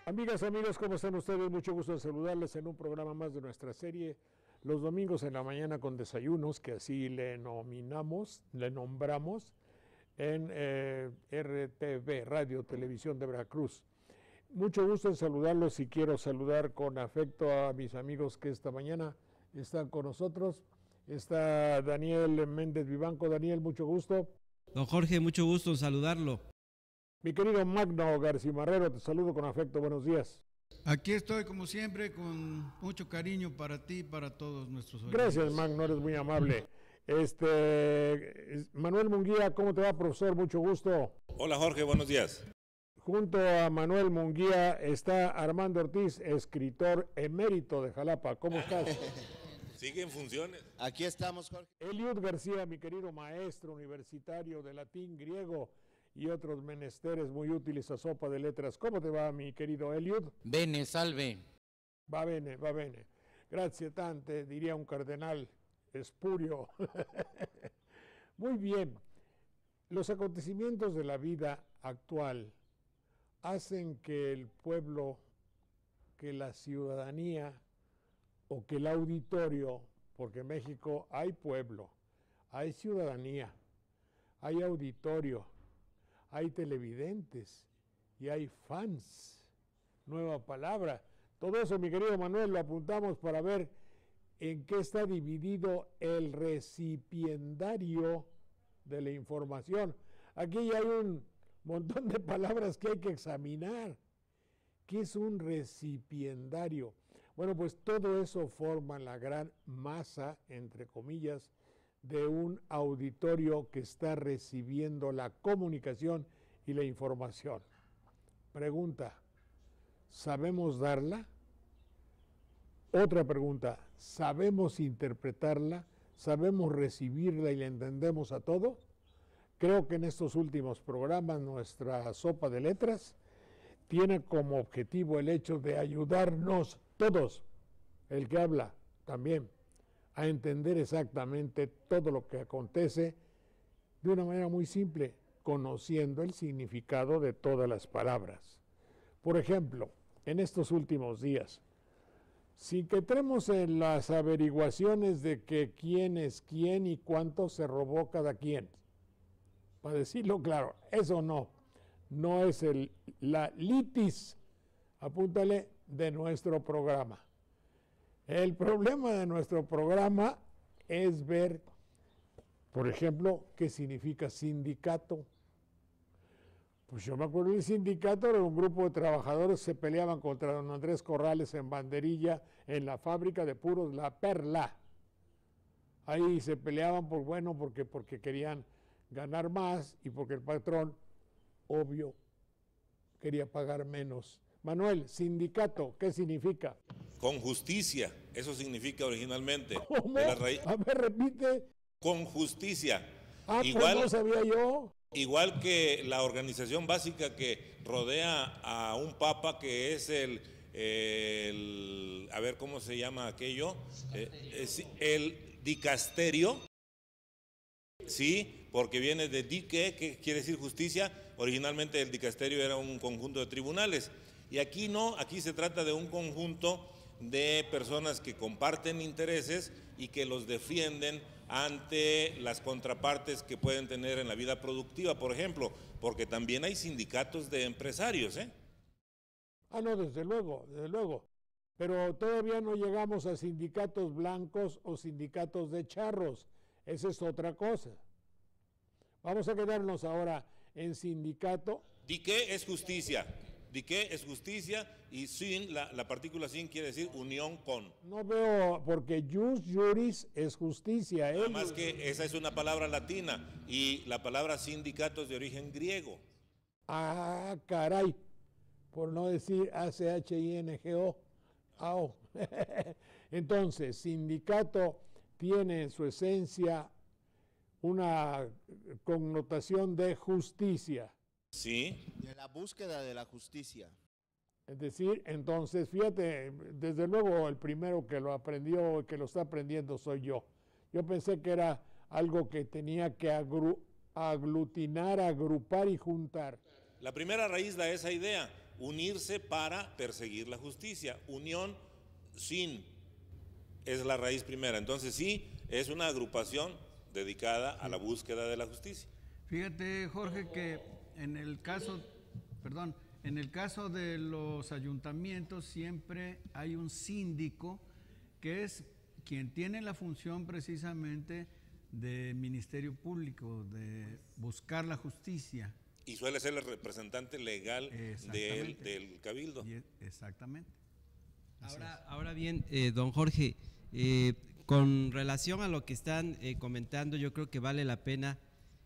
Amigas, amigos, ¿cómo están ustedes? Mucho gusto en saludarles en un programa más de nuestra serie Los Domingos en la Mañana con Desayunos, que así le nombramos en RTV, Radio Televisión de Veracruz. Mucho gusto en saludarlos y quiero saludar con afecto a mis amigos que esta mañana están con nosotros. Está Daniel Méndez Vivanco. Daniel, mucho gusto. Don Jorge, mucho gusto en saludarlo. Mi querido Magno García Marrero, te saludo con afecto, buenos días. Aquí estoy como siempre con mucho cariño para ti y para todos nuestros oyentes. Gracias, Magno, eres muy amable. Manuel Munguía, ¿cómo te va, profesor? Mucho gusto. Hola Jorge, buenos días. Junto a Manuel Munguía está Armando Ortiz, escritor emérito de Jalapa. ¿Cómo estás? ¿Sigue en funciones? Aquí estamos, Jorge. Eliud García, mi querido maestro universitario de latín, griego y otros menesteres muy útiles a sopa de letras. ¿Cómo te va, mi querido Eliud? Bene, salve. Va bene, va bene. Grazie tante, diría un cardenal espurio. Muy bien. Los acontecimientos de la vida actual hacen que el pueblo, que la ciudadanía o que el auditorio, porque en México hay pueblo, hay ciudadanía, hay auditorio, hay televidentes y hay fans. Nueva palabra. Todo eso, mi querido Manuel, lo apuntamos para ver en qué está dividido el recipiendario de la información. Aquí ya hay un montón de palabras que hay que examinar. ¿Qué es un recipiendario? Bueno, pues todo eso forma la gran masa, entre comillas, de un auditorio que está recibiendo la comunicación y la información. Pregunta, ¿sabemos darla? Otra pregunta, ¿sabemos interpretarla? ¿Sabemos recibirla y la entendemos a todo? Creo que en estos últimos programas nuestra sopa de letras tiene como objetivo el hecho de ayudarnos todos, el que habla también, a entender exactamente todo lo que acontece de una manera muy simple, conociendo el significado de todas las palabras. Por ejemplo, en estos últimos días, sin que entremos en las averiguaciones de que quién es quién y cuánto se robó cada quien, para decirlo claro, eso no es la litis, apúntale, de nuestro programa. El problema de nuestro programa es ver, por ejemplo, qué significa sindicato. Pues yo me acuerdo del sindicato, era un grupo de trabajadores que se peleaban contra don Andrés Corrales en Banderilla, en la fábrica de puros La Perla. Ahí se peleaban porque querían ganar más y porque el patrón, obvio, quería pagar menos. Manuel, sindicato, ¿qué significa? Con justicia, eso significa originalmente. ¿Cómo? A ver, repite. Con justicia. Pues no sabía yo. Igual que la organización básica que rodea a un papa, que es a ver cómo se llama aquello, el dicasterio, sí, porque viene de dique, que quiere decir justicia. Originalmente el dicasterio era un conjunto de tribunales, y aquí no, aquí se trata de un conjunto de personas que comparten intereses y que los defienden ante las contrapartes que pueden tener en la vida productiva, por ejemplo, porque también hay sindicatos de empresarios, ¿eh? No, desde luego, pero todavía no llegamos a sindicatos blancos o sindicatos de charros, esa es otra cosa. Vamos a quedarnos ahora en sindicato. Dique es justicia. Dique es justicia y sin, la partícula sin quiere decir unión con. No veo, porque jus juris es justicia. Nada más que esa es una palabra latina y la palabra sindicato es de origen griego. Ah, caray. por no decir ACHINGO. AO. Entonces, sindicato tiene en su esencia una connotación de justicia. Sí, De la búsqueda de la justicia. Es decir, entonces, fíjate, desde luego el primero que lo aprendió, que lo está aprendiendo soy yo. Yo pensé que era algo que tenía que aglutinar, agrupar y juntar. la primera raíz da esa idea, unirse para perseguir la justicia. Unión sin es la raíz primera. Entonces sí, es una agrupación dedicada a la búsqueda de la justicia. Fíjate, Jorge, que en el caso de los ayuntamientos siempre hay un síndico que es quien tiene la función precisamente de ministerio público, de buscar la justicia. Y suele ser el representante legal del cabildo. Exactamente. Ahora bien, don Jorge, con relación a lo que están comentando, yo creo que vale la pena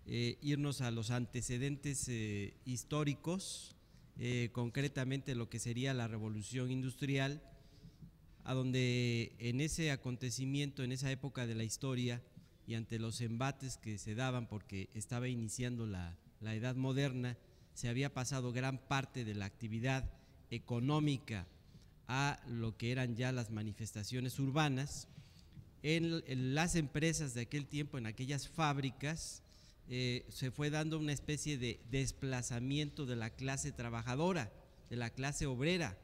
irnos a los antecedentes históricos, concretamente lo que sería la Revolución Industrial, a donde en ese acontecimiento, en esa época de la historia y ante los embates que se daban porque estaba iniciando la Edad Moderna, se había pasado gran parte de la actividad económica a lo que eran ya las manifestaciones urbanas. En las empresas de aquel tiempo, en aquellas fábricas, se fue dando una especie de desplazamiento de la clase trabajadora, de la clase obrera.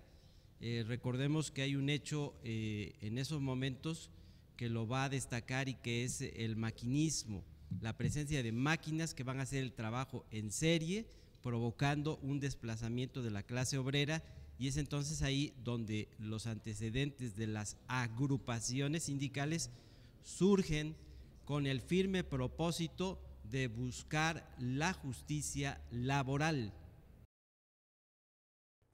Recordemos que hay un hecho en esos momentos que lo va a destacar y que es el maquinismo, la presencia de máquinas que van a hacer el trabajo en serie, provocando un desplazamiento de la clase obrera, y es entonces ahí donde los antecedentes de las agrupaciones sindicales surgen con el firme propósito de buscar la justicia laboral.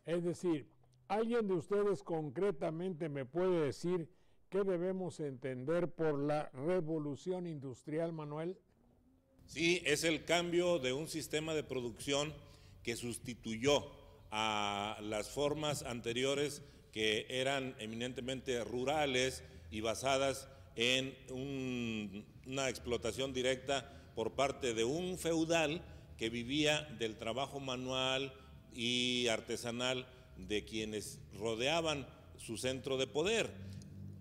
Es decir, ¿alguien de ustedes concretamente me puede decir qué debemos entender por la revolución industrial, Manuel? Sí, es el cambio de un sistema de producción que sustituyó a las formas anteriores que eran eminentemente rurales y basadas en una explotación directa por parte de un feudal que vivía del trabajo manual y artesanal de quienes rodeaban su centro de poder.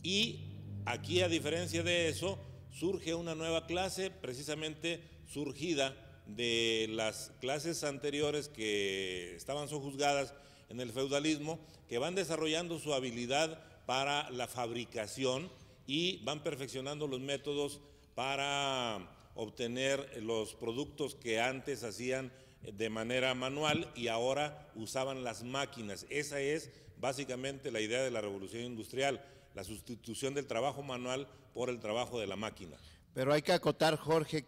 Y aquí, a diferencia de eso, surge una nueva clase, precisamente surgida de las clases anteriores que estaban sojuzgadas en el feudalismo, que van desarrollando su habilidad para la fabricación y van perfeccionando los métodos para obtener los productos que antes hacían de manera manual y ahora usaban las máquinas. Esa es básicamente la idea de la revolución industrial, la sustitución del trabajo manual por el trabajo de la máquina. Pero hay que acotar, Jorge,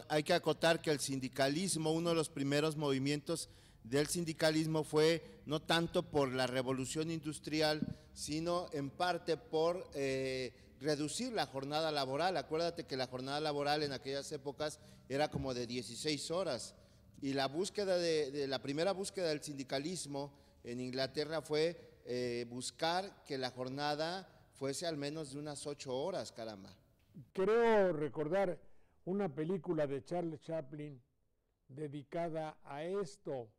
hay que acotar que el sindicalismo, uno de los primeros movimientos del sindicalismo fue no tanto por la revolución industrial, sino en parte por reducir la jornada laboral. Acuérdate que la jornada laboral en aquellas épocas era como de 16 horas y la búsqueda la primera búsqueda del sindicalismo en Inglaterra fue buscar que la jornada fuese al menos de unas 8 horas, caramba. Creo recordar una película de Charles Chaplin dedicada a esto,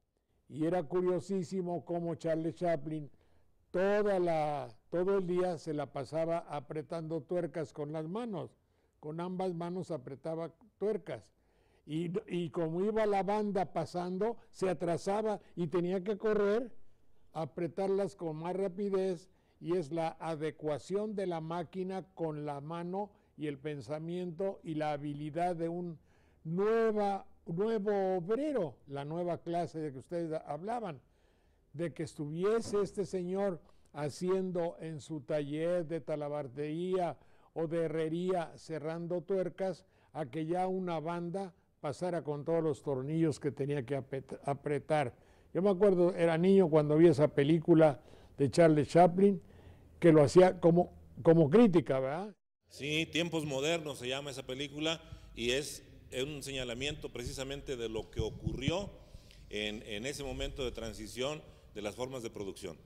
y era curiosísimo cómo Charles Chaplin todo el día se la pasaba apretando tuercas con las manos, con ambas manos apretaba tuercas, y como iba la banda pasando, se atrasaba y tenía que correr, apretarlas con más rapidez, y es la adecuación de la máquina con la mano y el pensamiento y la habilidad de un nuevo obrero, la nueva clase de que ustedes hablaban, de que estuviese este señor haciendo en su taller de talabartería o de herrería cerrando tuercas, a que ya una banda pasara con todos los tornillos que tenía que apretar. Yo me acuerdo, era niño cuando vi esa película de Charles Chaplin, que lo hacía como crítica, ¿verdad? Sí, Tiempos Modernos se llama esa película y es un señalamiento precisamente de lo que ocurrió en ese momento de transición de las formas de producción.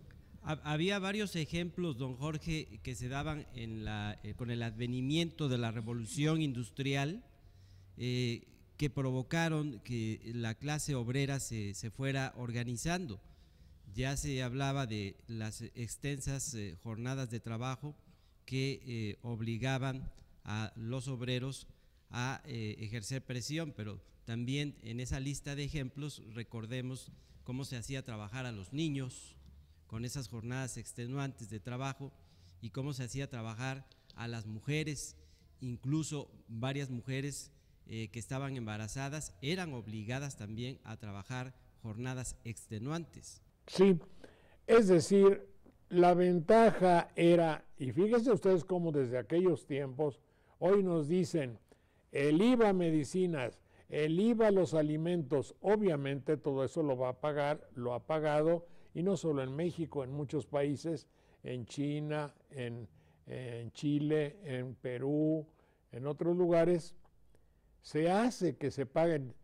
Había varios ejemplos, don Jorge, que se daban con el advenimiento de la revolución industrial, que provocaron que la clase obrera se fuera organizando. Ya se hablaba de las extensas jornadas de trabajo que obligaban a los obreros a ejercer presión, pero también en esa lista de ejemplos recordemos cómo se hacía trabajar a los niños con esas jornadas extenuantes de trabajo y cómo se hacía trabajar a las mujeres, incluso varias mujeres que estaban embarazadas eran obligadas también a trabajar jornadas extenuantes. Sí, es decir, la ventaja era, y fíjense ustedes cómo desde aquellos tiempos, hoy nos dicen, el IVA a medicinas, el IVA a los alimentos, obviamente todo eso lo va a pagar, lo ha pagado, y no solo en México, en muchos países, en China, en Chile, en Perú, en otros lugares, se hace que se paguen,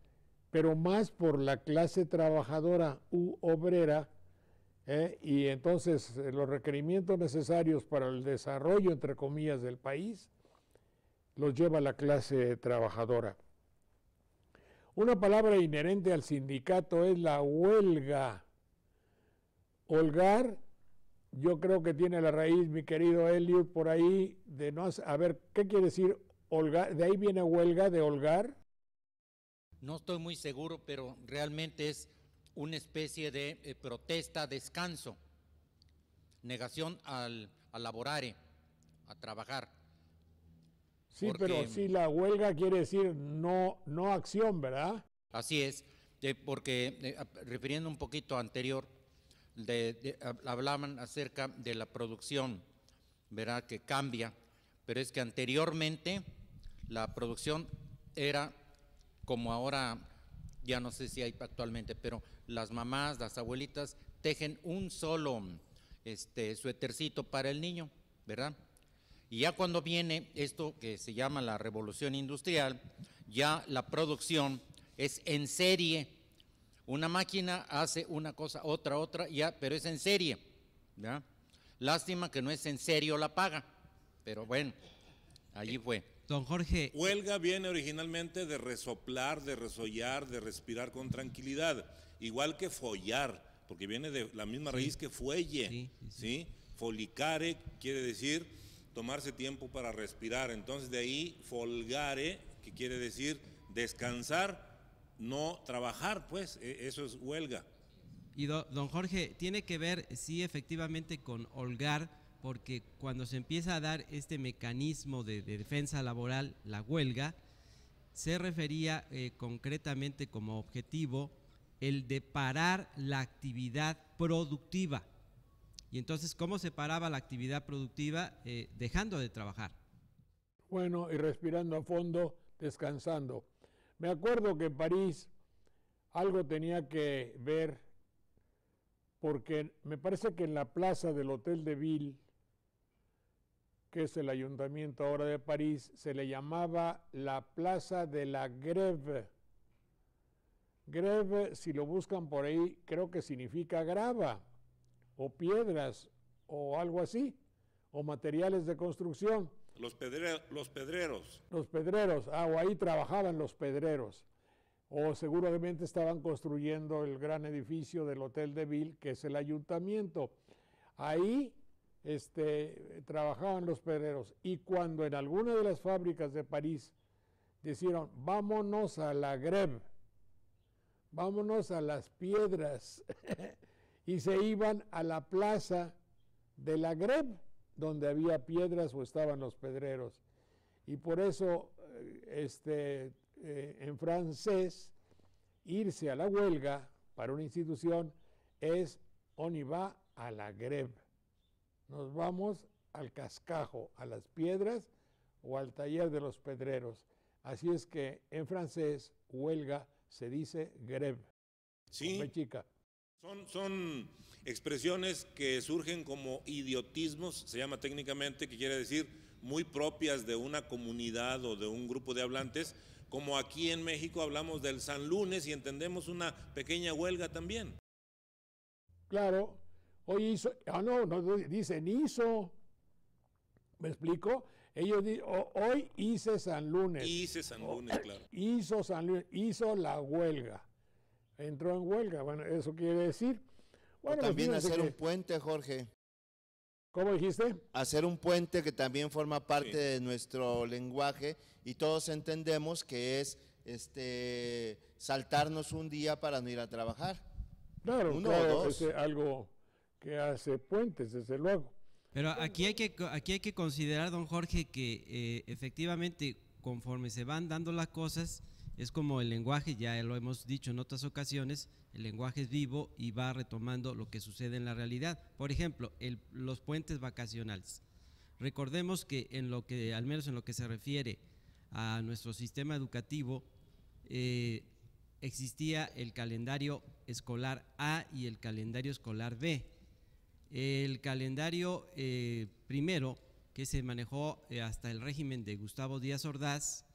pero más por la clase trabajadora u obrera, y entonces los requerimientos necesarios para el desarrollo, entre comillas, del país, los lleva la clase trabajadora. Una palabra inherente al sindicato es la huelga. Holgar, yo creo que tiene la raíz, mi querido Eliud, por ahí, de no, a ver, ¿qué quiere decir holgar? ¿De ahí viene huelga, de holgar? No estoy muy seguro, pero realmente es una especie de protesta, descanso, negación a laborare, a trabajar. Sí, pero sí, la huelga quiere decir no acción, ¿verdad? Así es, porque refiriendo un poquito anterior, hablaban acerca de la producción, ¿verdad? Que cambia, pero es que anteriormente la producción era como ahora, ya no sé si hay actualmente, pero las mamás, las abuelitas tejen un solo suétercito para el niño, ¿verdad? Y ya cuando viene esto que se llama la revolución industrial, ya la producción es en serie. Una máquina hace una cosa, otra, ya, pero es en serie, ¿verdad? Lástima que no es en serio la paga, pero bueno, allí fue. Don Jorge. Huelga viene originalmente de resoplar, de resollar, de respirar con tranquilidad, igual que follar, porque viene de la misma raíz que fuelle, ¿sí? Folicare quiere decir tomarse tiempo para respirar, entonces de ahí folgare, que quiere decir descansar, no trabajar, pues eso es huelga. Y don Jorge, tiene que ver, sí, efectivamente con holgar, porque cuando se empieza a dar este mecanismo de defensa laboral, la huelga, se refería concretamente como objetivo el de parar la actividad productiva. Y entonces, ¿cómo se paraba la actividad productiva? Dejando de trabajar. Bueno, y respirando a fondo, descansando. Me acuerdo que en París algo tenía que ver, porque me parece que en la plaza del Hotel de Ville, que es el ayuntamiento ahora de París, se le llamaba la Plaza de la Grève. Grève, si lo buscan por ahí, creo que significa grava, o piedras, o algo así, o materiales de construcción. Los pedreros. Los pedreros, o ahí trabajaban los pedreros. O seguramente estaban construyendo el gran edificio del Hotel de Ville, que es el ayuntamiento. Ahí trabajaban los pedreros, y cuando en alguna de las fábricas de París dijeron, vámonos a la grève, vámonos a las piedras, y se iban a la plaza de la grève, donde había piedras o estaban los pedreros. Y por eso, en francés, irse a la huelga para una institución es on y va a la grève. Nos vamos al cascajo, a las piedras o al taller de los pedreros. Así es que en francés, huelga se dice grève. Sí, chica. Son expresiones que surgen como idiotismos, se llama técnicamente, que quiere decir muy propias de una comunidad o de un grupo de hablantes, como aquí en México hablamos del San Lunes y entendemos una pequeña huelga también. Claro, hoy hizo, no, dicen hizo, ¿me explico? Ellos dicen, hoy hice San Lunes. Hice San Lunes, claro. Hizo San Lunes, hizo la huelga, entró en huelga, bueno, eso quiere decir. Bueno, o también pues hacer un puente, Jorge. ¿Cómo dijiste? Hacer un puente que también forma parte Sí. de nuestro lenguaje y todos entendemos que es saltarnos un día para no ir a trabajar. Claro, Uno claro, o dos. es algo que hace puentes, desde luego. Pero aquí hay que considerar, don Jorge, que efectivamente conforme se van dando las cosas, es como el lenguaje, ya lo hemos dicho en otras ocasiones, el lenguaje es vivo y va retomando lo que sucede en la realidad. Por ejemplo, los puentes vacacionales. Recordemos que al menos en lo que se refiere a nuestro sistema educativo, existía el calendario escolar A y el calendario escolar B. El calendario primero, que se manejó hasta el régimen de Gustavo Díaz Ordaz,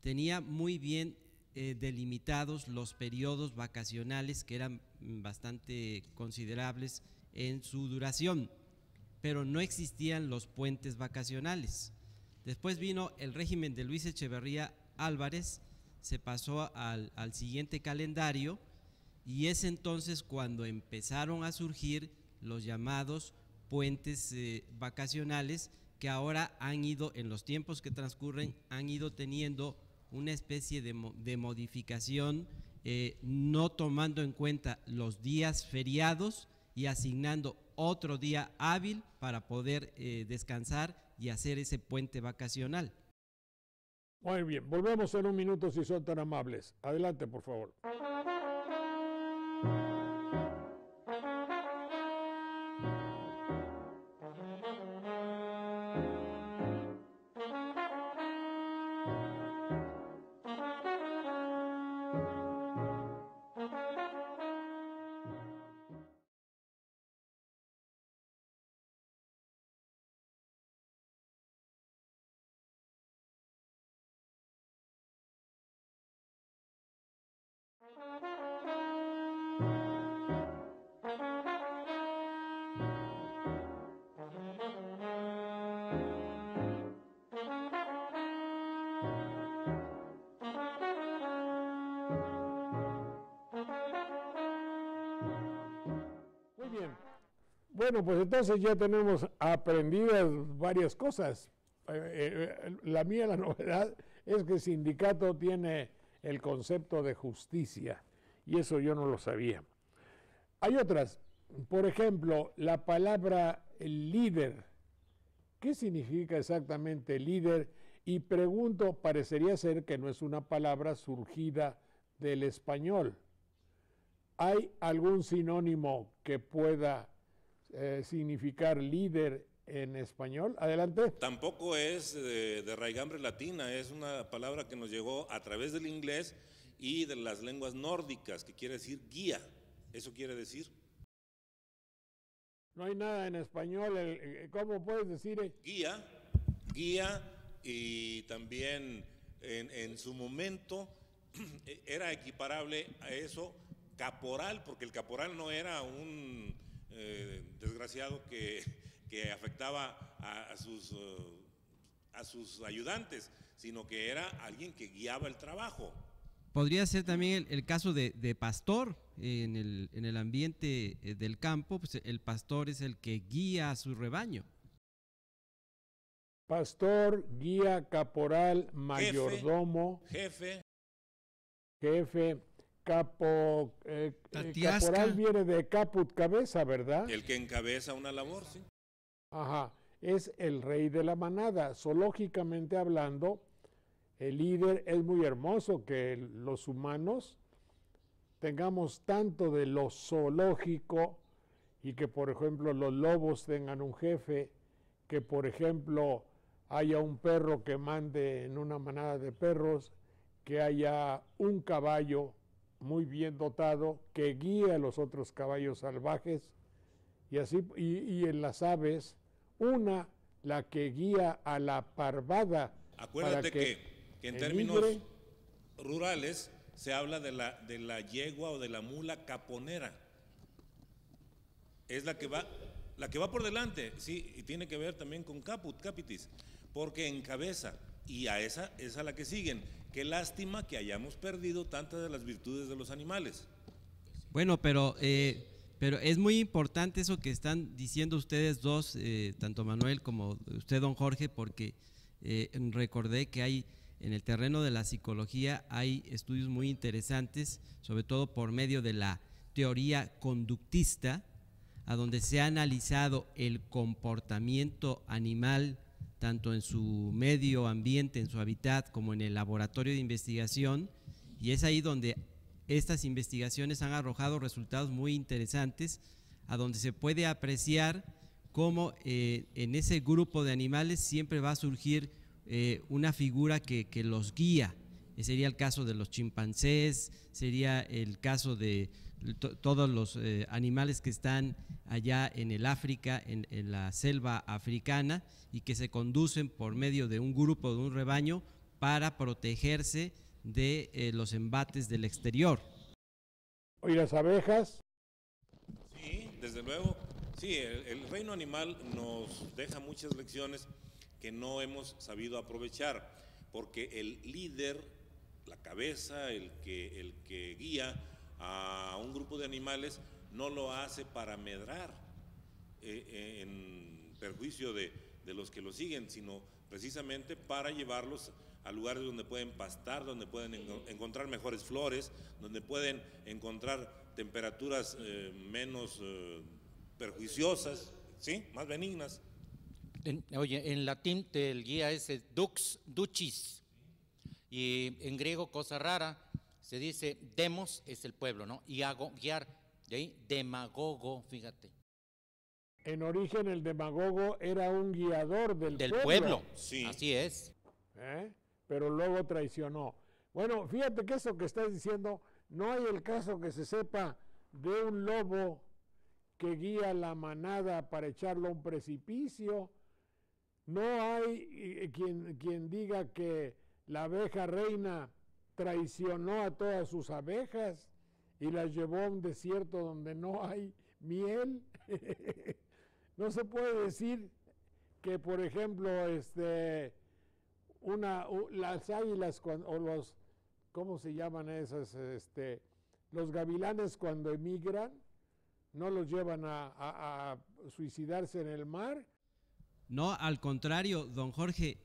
tenía muy bien delimitados los periodos vacacionales, que eran bastante considerables en su duración, pero no existían los puentes vacacionales. Después vino el régimen de Luis Echeverría Álvarez, se pasó al siguiente calendario y es entonces cuando empezaron a surgir los llamados puentes vacacionales, que ahora han ido, en los tiempos que transcurren, han ido teniendo una especie de modificación, no tomando en cuenta los días feriados y asignando otro día hábil para poder descansar y hacer ese puente vacacional. Muy bien, volvemos en un minuto si son tan amables. Adelante, por favor. Muy bien. Bueno, pues entonces ya tenemos aprendidas varias cosas. La novedad es que el sindicato tiene el concepto de justicia y eso yo no lo sabía. Hay otras, por ejemplo, la palabra líder. ¿Qué significa exactamente líder? Y pregunto, parecería ser que no es una palabra surgida del español. ¿Hay algún sinónimo que pueda significar líder en español? Adelante. Tampoco es de raigambre latina, es una palabra que nos llegó a través del inglés y de las lenguas nórdicas, que quiere decir guía. Eso quiere decir. No hay nada en español. ¿Cómo puedes decir? Guía, y también en su momento era equiparable a eso, caporal, porque el caporal no era un desgraciado que afectaba a sus ayudantes, sino que era alguien que guiaba el trabajo. Podría ser también el caso de pastor en el ambiente del campo, pues el pastor es el que guía a su rebaño. Pastor, guía, caporal, mayordomo, Jefe. Caporal viene de caput, cabeza, ¿verdad? El que encabeza una labor, sí. Ajá, es el rey de la manada. Zoológicamente hablando, el líder es muy hermoso que los humanos tengamos tanto de lo zoológico y que, por ejemplo, los lobos tengan un jefe, que, por ejemplo, haya un perro que mande en una manada de perros, que haya un caballo muy bien dotado que guíe a los otros caballos salvajes, y así, y en las aves, la que guía a la parvada. Acuérdate que en términos... emigre. rurales se habla de la yegua o de la mula caponera. Es la que va por delante, sí, y tiene que ver también con caput, capitis, porque encabeza, y a esa es a la que siguen. Qué lástima que hayamos perdido tantas de las virtudes de los animales. Bueno, pero es muy importante eso que están diciendo ustedes dos, tanto Manuel como usted, don Jorge, porque recordé que hay en el terreno de la psicología hay estudios muy interesantes, sobre todo por medio de la teoría conductista, a donde se ha analizado el comportamiento animal tanto en su medio ambiente, en su hábitat, como en el laboratorio de investigación, y es ahí donde estas investigaciones han arrojado resultados muy interesantes, a donde se puede apreciar cómo en ese grupo de animales siempre va a surgir una figura que los guía. Sería el caso de los chimpancés, sería el caso de todos los animales que están allá en el África, en la selva africana, y que se conducen por medio de un grupo, de un rebaño, para protegerse de los embates del exterior. ¿Y las abejas? Sí, desde luego. Sí, el reino animal nos deja muchas lecciones que no hemos sabido aprovechar, porque el líder, la cabeza, el que guía a un grupo de animales, no lo hace para medrar en perjuicio de los que lo siguen, sino precisamente para llevarlos a lugares donde pueden pastar, donde pueden encontrar mejores flores, donde pueden encontrar temperaturas menos perjuiciosas, ¿sí? Más benignas. Oye, en latín el guía es dux ducis, y en griego, cosa rara, se dice demos, es el pueblo, ¿no? Y hago, guiar, de ahí demagogo, fíjate. En origen el demagogo era un guiador del pueblo. Sí. Así es. Pero luego traicionó. Bueno, fíjate que eso que estás diciendo, no hay el caso que se sepa de un lobo que guía la manada para echarlo a un precipicio. No hay quien diga que la abeja reina traicionó a todas sus abejas y las llevó a un desierto donde no hay miel. No se puede decir que, por ejemplo, las águilas o los, ¿cómo se llaman esas? Los gavilanes cuando emigran, no los llevan a suicidarse en el mar. No, al contrario, don Jorge,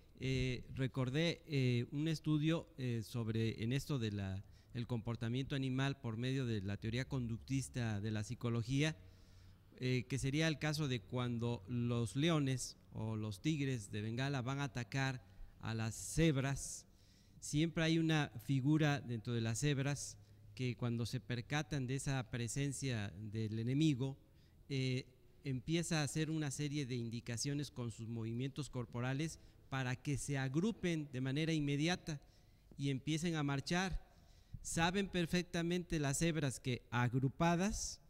recordé un estudio en esto de el comportamiento animal por medio de la teoría conductista de la psicología, que sería el caso de cuando los leones o los tigres de Bengala van a atacar a las cebras. Siempre hay una figura dentro de las cebras que cuando se percatan de esa presencia del enemigo, empieza a hacer una serie de indicaciones con sus movimientos corporales para que se agrupen de manera inmediata y empiecen a marchar. Saben perfectamente las cebras que agrupadas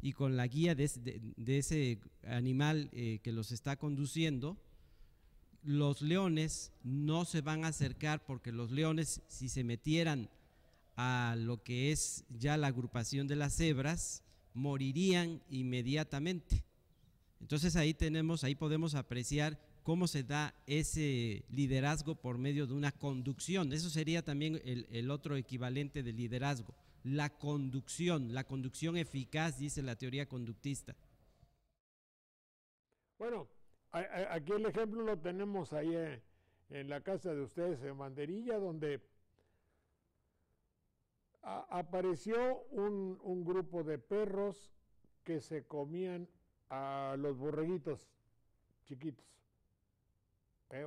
y con la guía de ese animal que los está conduciendo, los leones no se van a acercar, porque los leones, si se metieran a lo que es ya la agrupación de las cebras, morirían inmediatamente. Entonces ahí podemos apreciar cómo se da ese liderazgo por medio de una conducción. Eso sería también el otro equivalente del liderazgo, la conducción eficaz, dice la teoría conductista. Bueno, aquí el ejemplo lo tenemos ahí en la casa de ustedes en Banderilla, donde apareció un grupo de perros que se comían a los borreguitos chiquitos,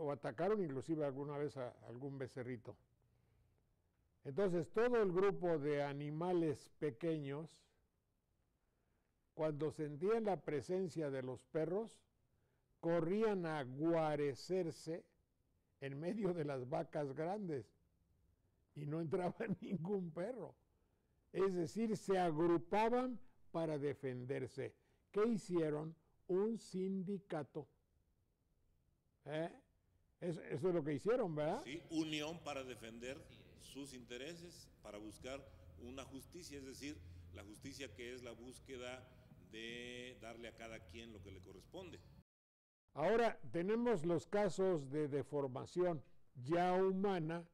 o atacaron inclusive alguna vez a algún becerrito. Entonces todo el grupo de animales pequeños, cuando sentían la presencia de los perros, corrían a guarecerse en medio de las vacas grandes y no entraba ningún perro. Es decir, se agrupaban para defenderse. ¿Qué hicieron? Un sindicato. Eso es lo que hicieron, ¿verdad? Sí, unión para defender sus intereses para buscar una justicia, es decir, la justicia que es la búsqueda de darle a cada quien lo que le corresponde. Ahora tenemos los casos de deformación ya humana,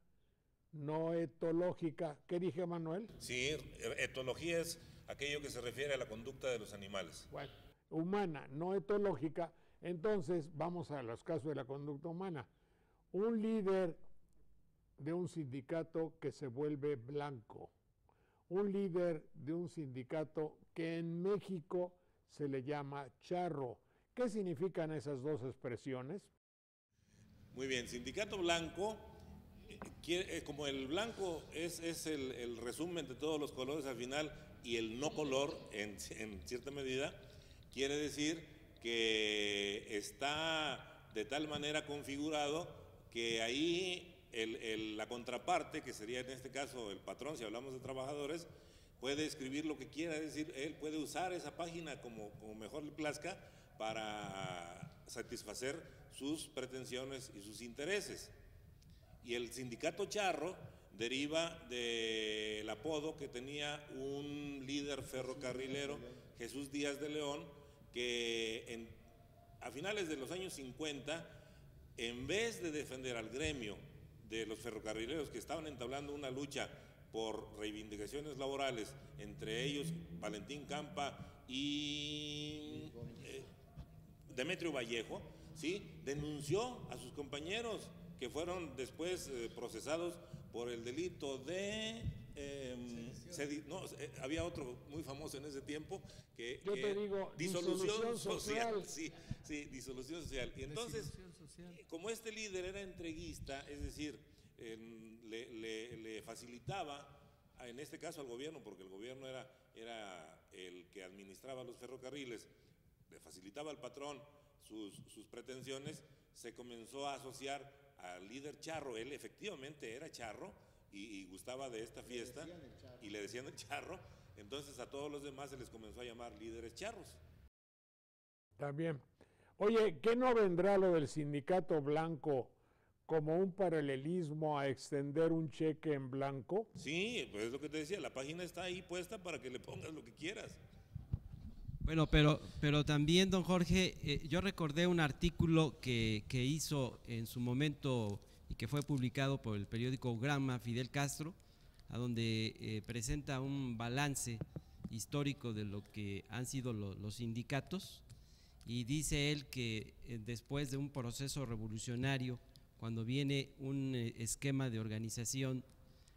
no etológica. ¿Qué dije, Manuel? Sí, etología es aquello que se refiere a la conducta de los animales. Bueno, humana, no etológica. Entonces, vamos a los casos de la conducta humana. Un líder de un sindicato que se vuelve blanco. Un líder de un sindicato que en México se le llama charro. ¿Qué significan esas dos expresiones? Muy bien, sindicato blanco, como el blanco es el resumen de todos los colores al final y el no color en cierta medida, quiere decir que está de tal manera configurado que ahí la contraparte, que sería en este caso el patrón, si hablamos de trabajadores, puede escribir lo que quiera, es decir, él puede usar esa página como mejor le plazca para satisfacer sus pretensiones y sus intereses. Y el sindicato charro deriva del apodo que tenía un líder ferrocarrilero, Jesús Díaz de León, que a finales de los años 50, en vez de defender al gremio de los ferrocarrileros que estaban entablando una lucha por reivindicaciones laborales, entre ellos Valentín Campa y Demetrio Vallejo, ¿sí?, denunció a sus compañeros que fueron después procesados por el delito de había otro muy famoso en ese tiempo que te digo, disolución social. Sí, disolución social. Y entonces, como este líder era entreguista, es decir, le facilitaba, en este caso al gobierno, porque el gobierno era el que administraba los ferrocarriles, le facilitaba al patrón sus pretensiones, se comenzó a asociar al líder charro. Él efectivamente era charro y gustaba de esta fiesta y le decían el charro. Entonces a todos los demás se les comenzó a llamar líderes charros. También. Oye, ¿qué no vendrá lo del sindicato blanco como un paralelismo a extender un cheque en blanco? Sí, pues es lo que te decía, la página está ahí puesta para que le pongas lo que quieras. Bueno, pero también, don Jorge, yo recordé un artículo que hizo en su momento y que fue publicado por el periódico Gramma, Fidel Castro, a donde presenta un balance histórico de lo que han sido los sindicatos, y dice él que después de un proceso revolucionario, cuando viene un esquema de organización,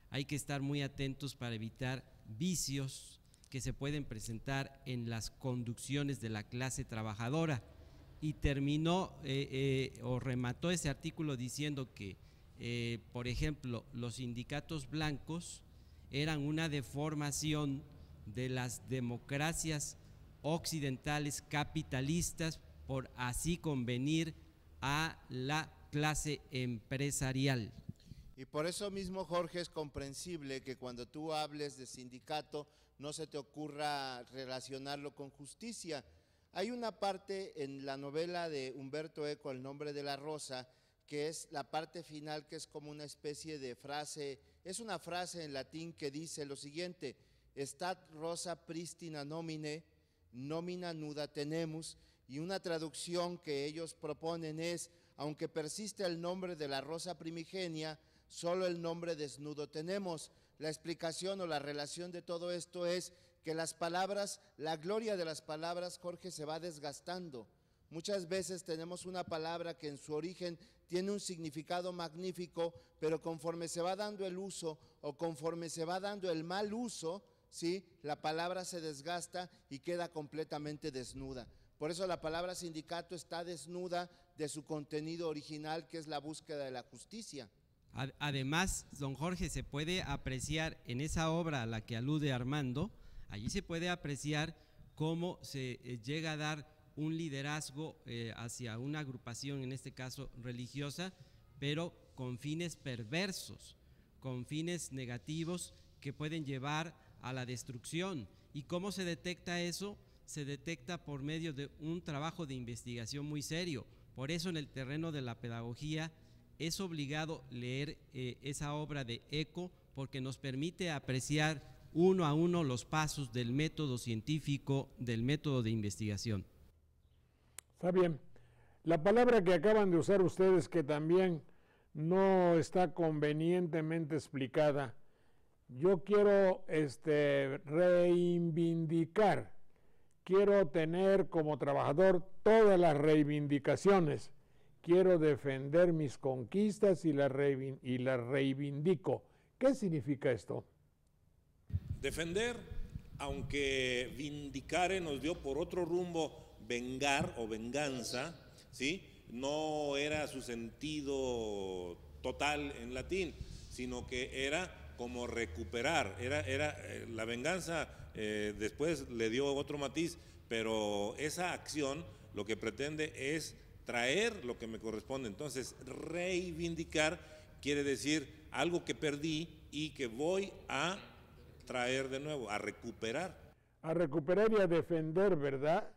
hay que estar muy atentos para evitar vicios que se pueden presentar en las conducciones de la clase trabajadora, y terminó o remató ese artículo diciendo que, por ejemplo, los sindicatos blancos eran una deformación de las democracias occidentales capitalistas por así convenir a la clase empresarial. Y por eso mismo, Jorge, es comprensible que cuando tú hables de sindicato no se te ocurra relacionarlo con justicia. Hay una parte en la novela de Humberto Eco, El nombre de la rosa, que es la parte final, que es como una especie de frase, es una frase en latín que dice lo siguiente: Stat rosa pristina nomine, nomina nuda tenemus, y una traducción que ellos proponen es: aunque persiste el nombre de la rosa primigenia, solo el nombre desnudo tenemos. La explicación o la relación de todo esto es que las palabras, la gloria de las palabras, Jorge, se va desgastando. Muchas veces tenemos una palabra que en su origen tiene un significado magnífico, pero conforme se va dando el uso o conforme se va dando el mal uso, ¿sí?, la palabra se desgasta y queda completamente desnuda. Por eso la palabra sindicato está desnuda de su contenido original, que es la búsqueda de la justicia. Además, don Jorge, se puede apreciar en esa obra a la que alude Armando, allí se puede apreciar cómo se llega a dar un liderazgo hacia una agrupación, en este caso religiosa, pero con fines perversos, con fines negativos que pueden llevar a la destrucción. ¿Y cómo se detecta eso? Se detecta por medio de un trabajo de investigación muy serio. Por eso, en el terreno de la pedagogía, es obligado leer esa obra de Eco porque nos permite apreciar uno a uno los pasos del método científico, del método de investigación. Está bien. La palabra que acaban de usar ustedes, que también no está convenientemente explicada, yo quiero reivindicar, quiero tener como trabajador todas las reivindicaciones, quiero defender mis conquistas y las reivindico. ¿Qué significa esto? Defender, aunque vindicare nos dio por otro rumbo vengar o venganza, ¿sí? No era su sentido total en latín, sino que era como recuperar, la venganza después le dio otro matiz, pero esa acción lo que pretende es traer lo que me corresponde. Entonces, reivindicar quiere decir algo que perdí y que voy a traer de nuevo, a recuperar. A recuperar y a defender, ¿verdad?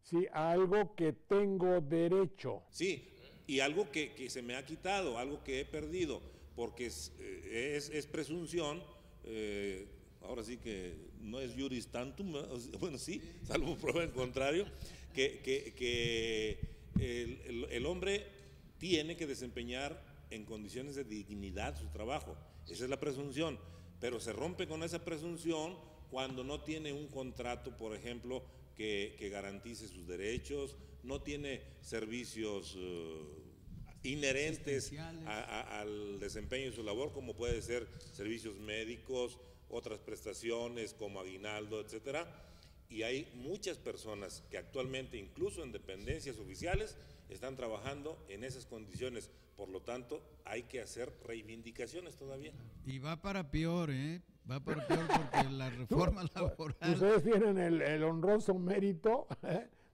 Sí, a algo que tengo derecho. Sí, y algo que se me ha quitado, algo que he perdido, porque es presunción, ahora sí que no es juris tantum, bueno sí, salvo prueba en contrario, que el hombre tiene que desempeñar en condiciones de dignidad su trabajo, esa es la presunción, pero se rompe con esa presunción cuando no tiene un contrato, por ejemplo, que garantice sus derechos, no tiene servicios inherentes al desempeño de su labor, como puede ser servicios médicos, otras prestaciones como aguinaldo, etcétera. Y hay muchas personas que actualmente, incluso en dependencias oficiales, están trabajando en esas condiciones. Por lo tanto, hay que hacer reivindicaciones todavía. Y va para peor, ¿eh? Va para peor porque la reforma laboral... Ustedes tienen el honroso mérito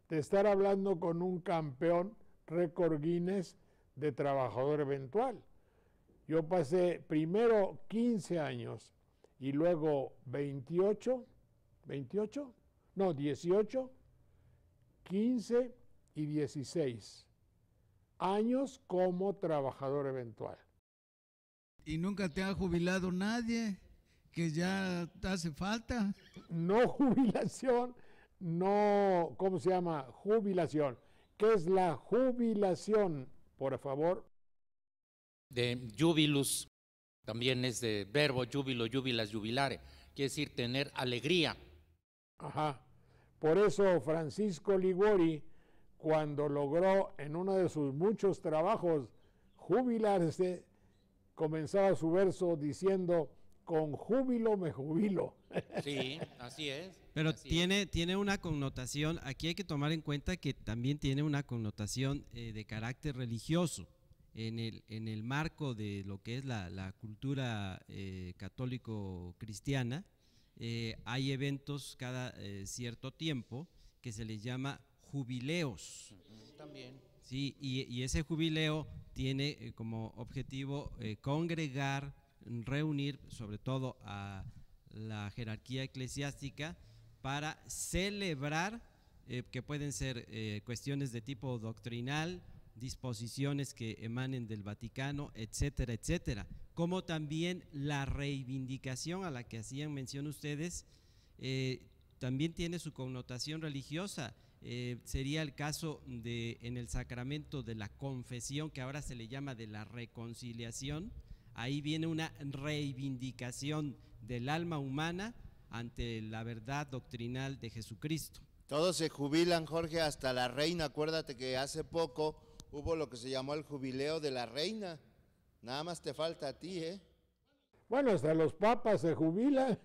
de estar hablando con un campeón récord Guinness de trabajador eventual. Yo pasé primero 15 años y luego 18, 15 y 16 años como trabajador eventual. ¿Y nunca te ha jubilado nadie? ¿Que ya te hace falta? No jubilación, no, ¿cómo se llama? Jubilación. ¿Qué es la jubilación, por favor? De jubilus, también es de verbo júbilo, jubilas, jubilare, quiere decir tener alegría. Ajá. Por eso Francisco Liguori, cuando logró en uno de sus muchos trabajos jubilarse, comenzaba su verso diciendo: con júbilo me jubilo. Sí, así es. Pero así tiene una connotación, aquí hay que tomar en cuenta que también tiene una connotación de carácter religioso. En el marco de lo que es la cultura católico-cristiana, hay eventos cada cierto tiempo que se les llama jubileos. También. Sí, y ese jubileo tiene como objetivo congregar, reunir sobre todo a la jerarquía eclesiástica para celebrar, que pueden ser cuestiones de tipo doctrinal, disposiciones que emanen del Vaticano, etcétera, etcétera, como también la reivindicación a la que hacían mención ustedes, también tiene su connotación religiosa. Sería el caso de en el sacramento de la confesión, que ahora se le llama de la reconciliación. Ahí viene una reivindicación del alma humana ante la verdad doctrinal de Jesucristo. Todos se jubilan, Jorge, hasta la reina. Acuérdate que hace poco hubo lo que se llamó el jubileo de la reina. Nada más te falta a ti, ¿eh? Bueno, hasta los papas se jubilan.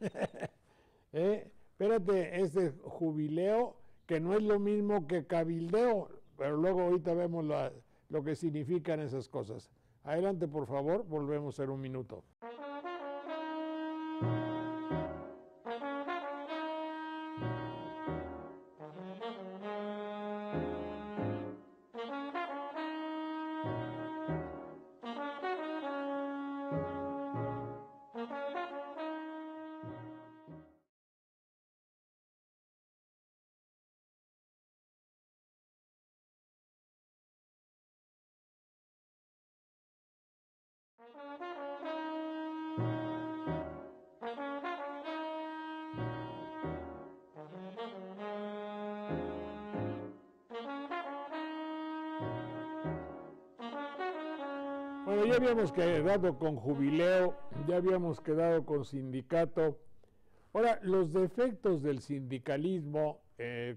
Espérate, este jubileo que no es lo mismo que cabildeo, pero luego ahorita vemos lo que significan esas cosas. Adelante, por favor, volvemos en un minuto. Bueno, ya habíamos quedado con jubileo, ya habíamos quedado con sindicato. Ahora, los defectos del sindicalismo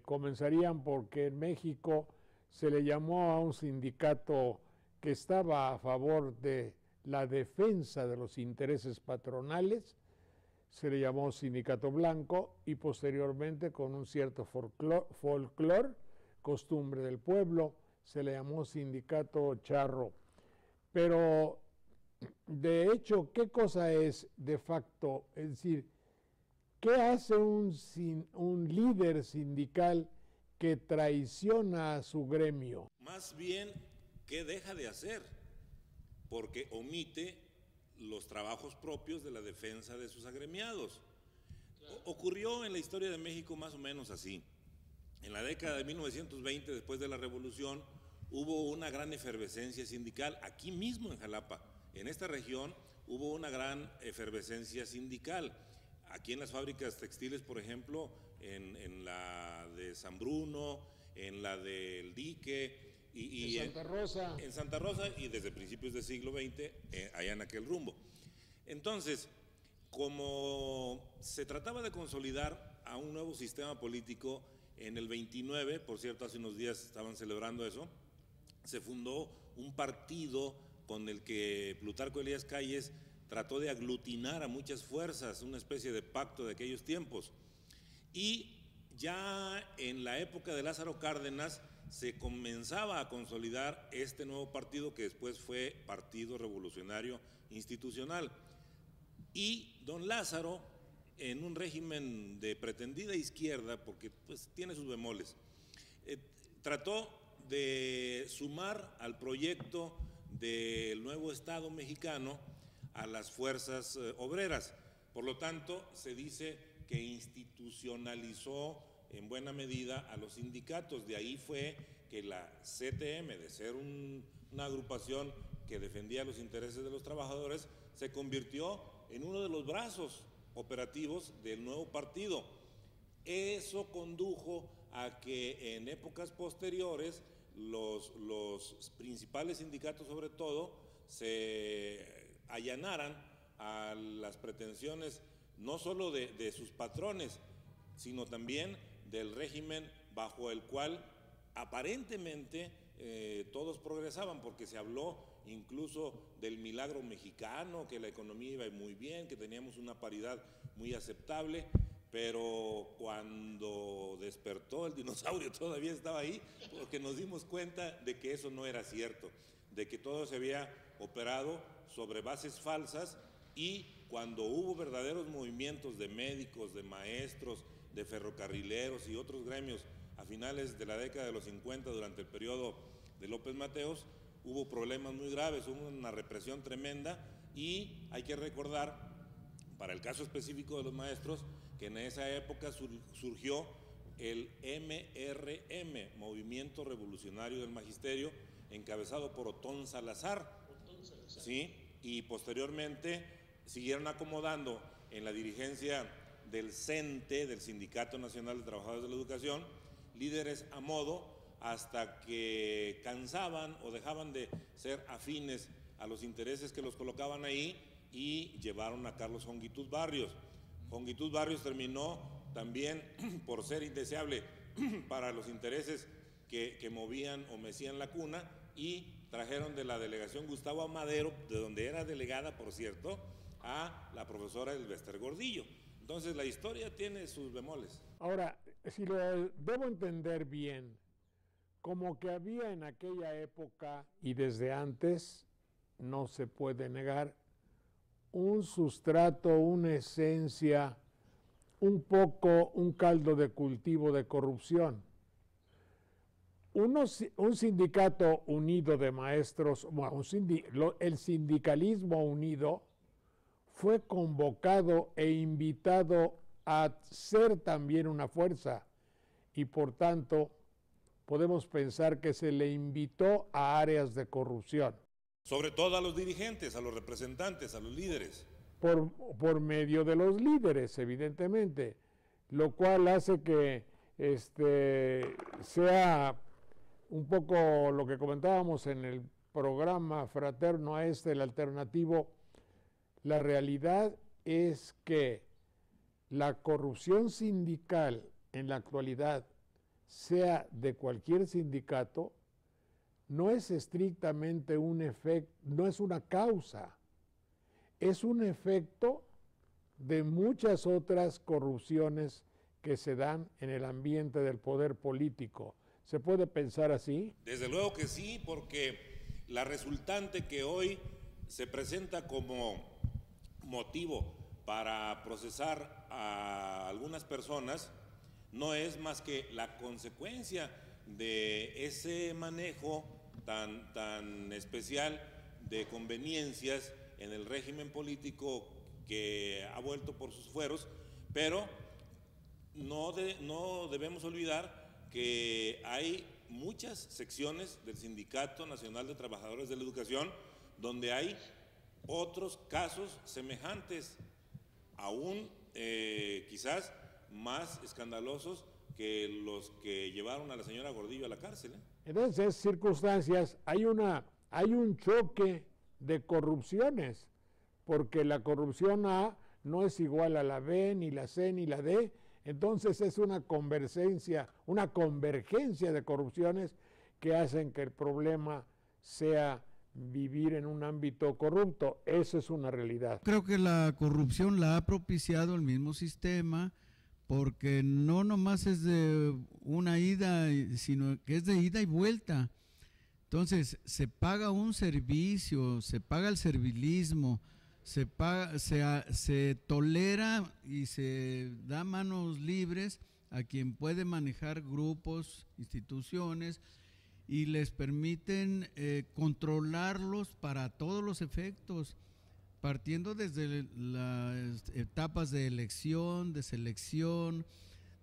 comenzarían porque en México se le llamó a un sindicato que estaba a favor de la defensa de los intereses patronales, se le llamó sindicato blanco y posteriormente con un cierto folclore, costumbre del pueblo, se le llamó sindicato charro. Pero, de hecho, ¿qué cosa es de facto? Es decir, ¿qué hace un líder sindical que traiciona a su gremio? Más bien, ¿qué deja de hacer? Porque omite los trabajos propios de la defensa de sus agremiados. Ocurrió en la historia de México más o menos así. En la década de 1920, después de la Revolución, hubo una gran efervescencia sindical, aquí mismo en Jalapa, en esta región hubo una gran efervescencia sindical. Aquí en las fábricas textiles, por ejemplo, en la de San Bruno, en la del Dique, y en Santa Rosa. En Santa Rosa y desde principios del siglo XX, allá en aquel rumbo. Entonces, como se trataba de consolidar a un nuevo sistema político, en el 29, por cierto, hace unos días estaban celebrando eso, se fundó un partido con el que Plutarco Elías Calles trató de aglutinar a muchas fuerzas, una especie de pacto de aquellos tiempos. Y ya en la época de Lázaro Cárdenas se comenzaba a consolidar este nuevo partido que después fue Partido Revolucionario Institucional. Y don Lázaro, en un régimen de pretendida izquierda, porque pues tiene sus bemoles, trató de sumar al proyecto del nuevo Estado mexicano a las fuerzas obreras. Por lo tanto, se dice que institucionalizó en buena medida a los sindicatos. De ahí fue que la CTM, de ser una agrupación que defendía los intereses de los trabajadores, se convirtió en uno de los brazos operativos del nuevo partido. Eso condujo a que en épocas posteriores los principales sindicatos, sobre todo, se allanaran a las pretensiones no solo de sus patrones, sino también del régimen bajo el cual aparentemente todos progresaban, porque se habló incluso del milagro mexicano, que la economía iba muy bien, que teníamos una paridad muy aceptable. Pero cuando despertó el dinosaurio todavía estaba ahí, porque nos dimos cuenta de que eso no era cierto, de que todo se había operado sobre bases falsas, y cuando hubo verdaderos movimientos de médicos, de maestros, de ferrocarrileros y otros gremios a finales de la década de los 50, durante el periodo de López Mateos, hubo problemas muy graves, hubo una represión tremenda, y hay que recordar, para el caso específico de los maestros, que en esa época surgió el MRM, Movimiento Revolucionario del Magisterio, encabezado por Otón Salazar, ¿sí? Y posteriormente siguieron acomodando en la dirigencia del CENTE, del Sindicato Nacional de Trabajadores de la Educación, líderes a modo, hasta que cansaban o dejaban de ser afines a los intereses que los colocaban ahí, y llevaron a Carlos Honguitud Barrios. Honguitud Barrios terminó también por ser indeseable para los intereses que movían o mecían la cuna, y trajeron de la delegación Gustavo Amadero, de donde era delegada, por cierto, a la profesora Elbester Gordillo. Entonces la historia tiene sus bemoles. Ahora, si lo debo entender bien, como que había en aquella época y desde antes, no se puede negar, un sustrato, una esencia, un poco un caldo de cultivo de corrupción. Un sindicato unido de maestros, el sindicalismo unido, fue convocado e invitado a ser también una fuerza, y por tanto podemos pensar que se le invitó a áreas de corrupción. Sobre todo a los dirigentes, a los representantes, a los líderes. Por medio de los líderes, evidentemente, lo cual hace que sea un poco lo que comentábamos en el programa fraterno a el alternativo. La realidad es que la corrupción sindical en la actualidad, sea de cualquier sindicato, no es estrictamente un efecto, no es una causa, es un efecto de muchas otras corrupciones que se dan en el ambiente del poder político. ¿Se puede pensar así? Desde luego que sí, porque la resultante que hoy se presenta como motivo para procesar a algunas personas no es más que la consecuencia de ese manejo tan especial de conveniencias en el régimen político que ha vuelto por sus fueros, pero no debemos olvidar que hay muchas secciones del Sindicato Nacional de Trabajadores de la Educación donde hay otros casos semejantes, aún quizás más escandalosos que los que llevaron a la señora Gordillo a la cárcel. En esas circunstancias hay un choque de corrupciones, porque la corrupción A no es igual a la B, ni la C, ni la D. Entonces es una convergencia de corrupciones que hacen que el problema sea vivir en un ámbito corrupto. Eso es una realidad. Creo que la corrupción la ha propiciado el mismo sistema, porque no nomás es de una ida, sino que es de ida y vuelta. Entonces se paga un servicio, se paga el servilismo, se tolera y se da manos libres a quien puede manejar grupos, instituciones, y les permiten controlarlos para todos los efectos, partiendo desde las etapas de elección, de selección,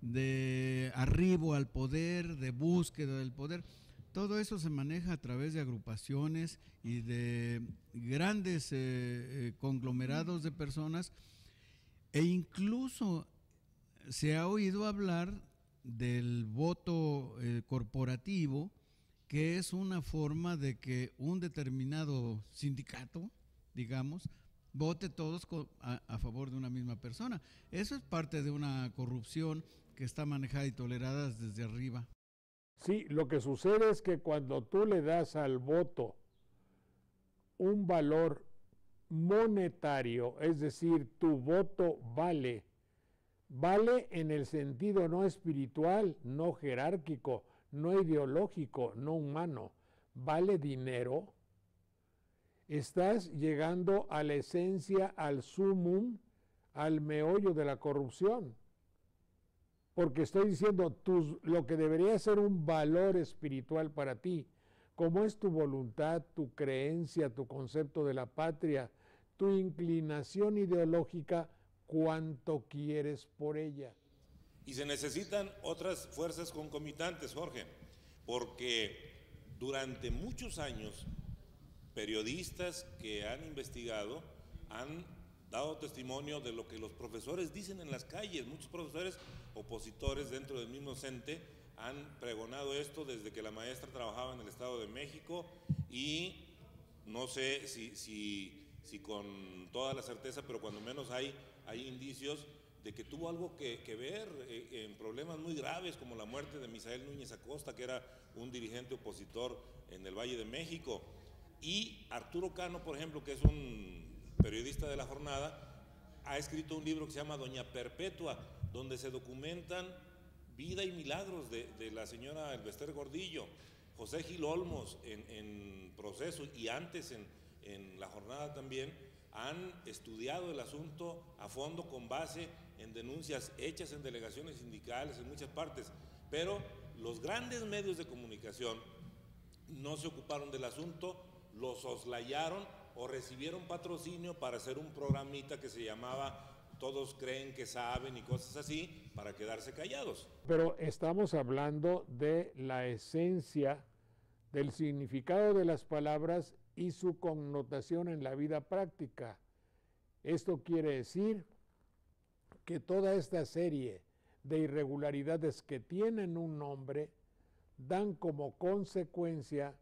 de arribo al poder, de búsqueda del poder. Todo eso se maneja a través de agrupaciones y de grandes conglomerados de personas, e incluso se ha oído hablar del voto corporativo, que es una forma de que un determinado sindicato, digamos, vote todos a favor de una misma persona. Eso es parte de una corrupción que está manejada y tolerada desde arriba. Sí, lo que sucede es que cuando tú le das al voto un valor monetario, es decir, tu voto vale en el sentido no espiritual, no jerárquico, no ideológico, no humano, vale dinero, estás llegando a la esencia, al sumum, al meollo de la corrupción. Porque estoy diciendo, lo que debería ser un valor espiritual para ti, como es tu voluntad, tu creencia, tu concepto de la patria, tu inclinación ideológica, cuánto quieres por ella. Y se necesitan otras fuerzas concomitantes, Jorge, porque durante muchos años periodistas que han investigado han dado testimonio de lo que los profesores dicen en las calles. Muchos profesores opositores dentro del mismo CENTE han pregonado esto desde que la maestra trabajaba en el Estado de México, y no sé si con toda la certeza, pero cuando menos hay indicios de que tuvo algo que ver en problemas muy graves como la muerte de Misael Núñez Acosta, que era un dirigente opositor en el Valle de México. Y Arturo Cano, por ejemplo, que es un periodista de La Jornada, ha escrito un libro que se llama Doña Perpetua, donde se documentan vida y milagros de la señora Elbester Gordillo. José Gil Olmos en Proceso y antes en La Jornada también han estudiado el asunto a fondo con base en denuncias hechas en delegaciones sindicales en muchas partes, pero los grandes medios de comunicación no se ocuparon del asunto, lo soslayaron o recibieron patrocinio para hacer un programita que se llamaba Todos creen que saben y cosas así, para quedarse callados. Pero estamos hablando de la esencia, del significado de las palabras y su connotación en la vida práctica. Esto quiere decir que toda esta serie de irregularidades que tienen un nombre dan como consecuencia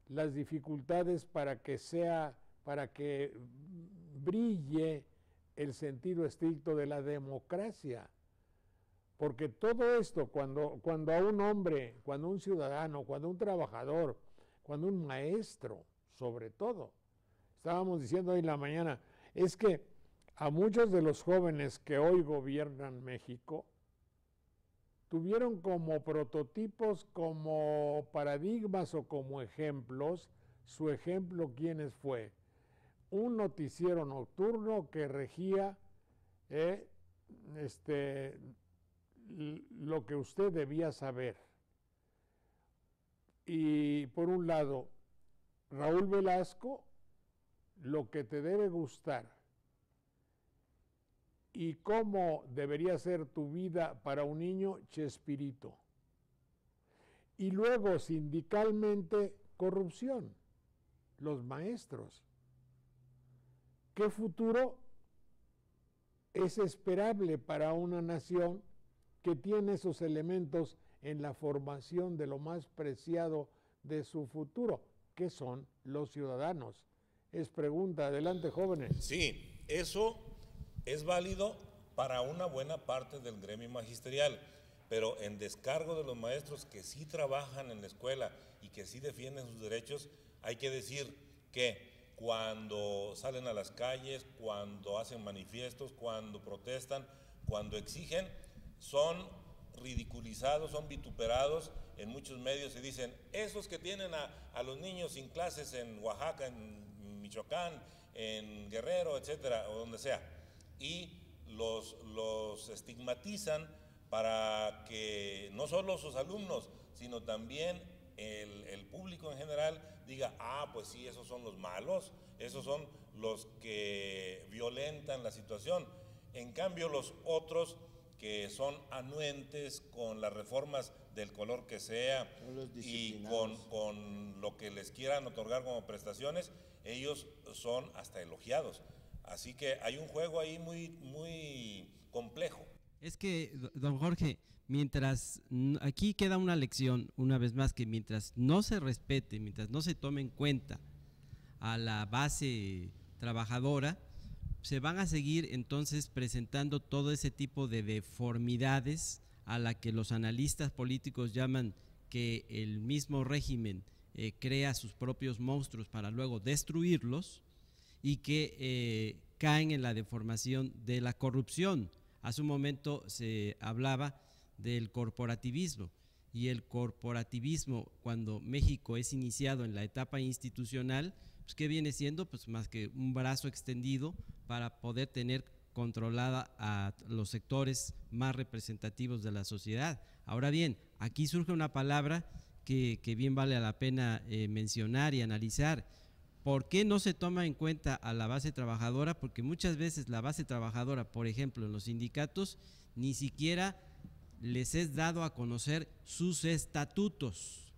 las dificultades para que brille el sentido estricto de la democracia. Porque todo esto, cuando a un hombre, cuando un ciudadano, cuando un trabajador, cuando un maestro, sobre todo, estábamos diciendo hoy en la mañana, es que a muchos de los jóvenes que hoy gobiernan México, tuvieron como prototipos, como paradigmas o como ejemplos, su ejemplo, ¿quiénes fue? Un noticiero nocturno que regía lo que usted debía saber. Y por un lado, Raúl Velasco, lo que te debe gustar y cómo debería ser tu vida para un niño, Chespirito. Y luego, sindicalmente, corrupción, los maestros. ¿Qué futuro es esperable para una nación que tiene esos elementos en la formación de lo más preciado de su futuro, que son los ciudadanos? Es pregunta. Adelante, jóvenes. Sí, eso es válido para una buena parte del gremio magisterial, pero en descargo de los maestros que sí trabajan en la escuela y que sí defienden sus derechos, hay que decir que cuando salen a las calles, cuando hacen manifiestos, cuando protestan, cuando exigen, son ridiculizados, son vituperados en muchos medios. Se dicen, esos que tienen a los niños sin clases en Oaxaca, en Michoacán, en Guerrero, etcétera, o donde sea, y los estigmatizan para que no solo sus alumnos, sino también el público en general diga, pues sí, esos son los malos, esos son los que violentan la situación. En cambio, los otros que son anuentes con las reformas del color que sea y con lo que les quieran otorgar como prestaciones, ellos son hasta elogiados. Así que hay un juego ahí muy complejo. Es que, don Jorge, mientras aquí queda una lección, una vez más, que mientras no se respete, mientras no se tome en cuenta a la base trabajadora, se van a seguir entonces presentando todo ese tipo de deformidades a la que los analistas políticos llaman que el mismo régimen crea sus propios monstruos para luego destruirlos, y que caen en la deformación de la corrupción. Hace un momento se hablaba del corporativismo, y el corporativismo, cuando México es iniciado en la etapa institucional, pues ¿qué viene siendo? Pues más que un brazo extendido para poder tener controlada a los sectores más representativos de la sociedad. Ahora bien, aquí surge una palabra que bien vale la pena mencionar y analizar. ¿Por qué no se toma en cuenta a la base trabajadora? Porque muchas veces la base trabajadora, por ejemplo, en los sindicatos, ni siquiera les es dado a conocer sus estatutos.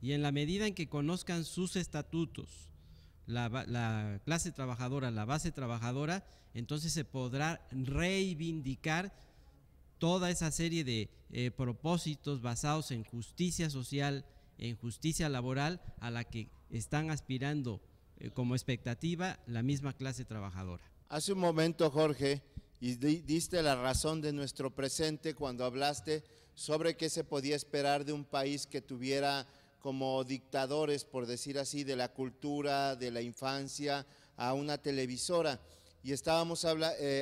Y en la medida en que conozcan sus estatutos, la clase trabajadora, la base trabajadora, entonces se podrá reivindicar toda esa serie de propósitos basados en justicia social, en justicia laboral, a la que están aspirando como expectativa la misma clase trabajadora. Hace un momento, Jorge, y diste la razón de nuestro presente cuando hablaste sobre qué se podía esperar de un país que tuviera como dictadores, por decir así, de la cultura, de la infancia, a una televisora. Y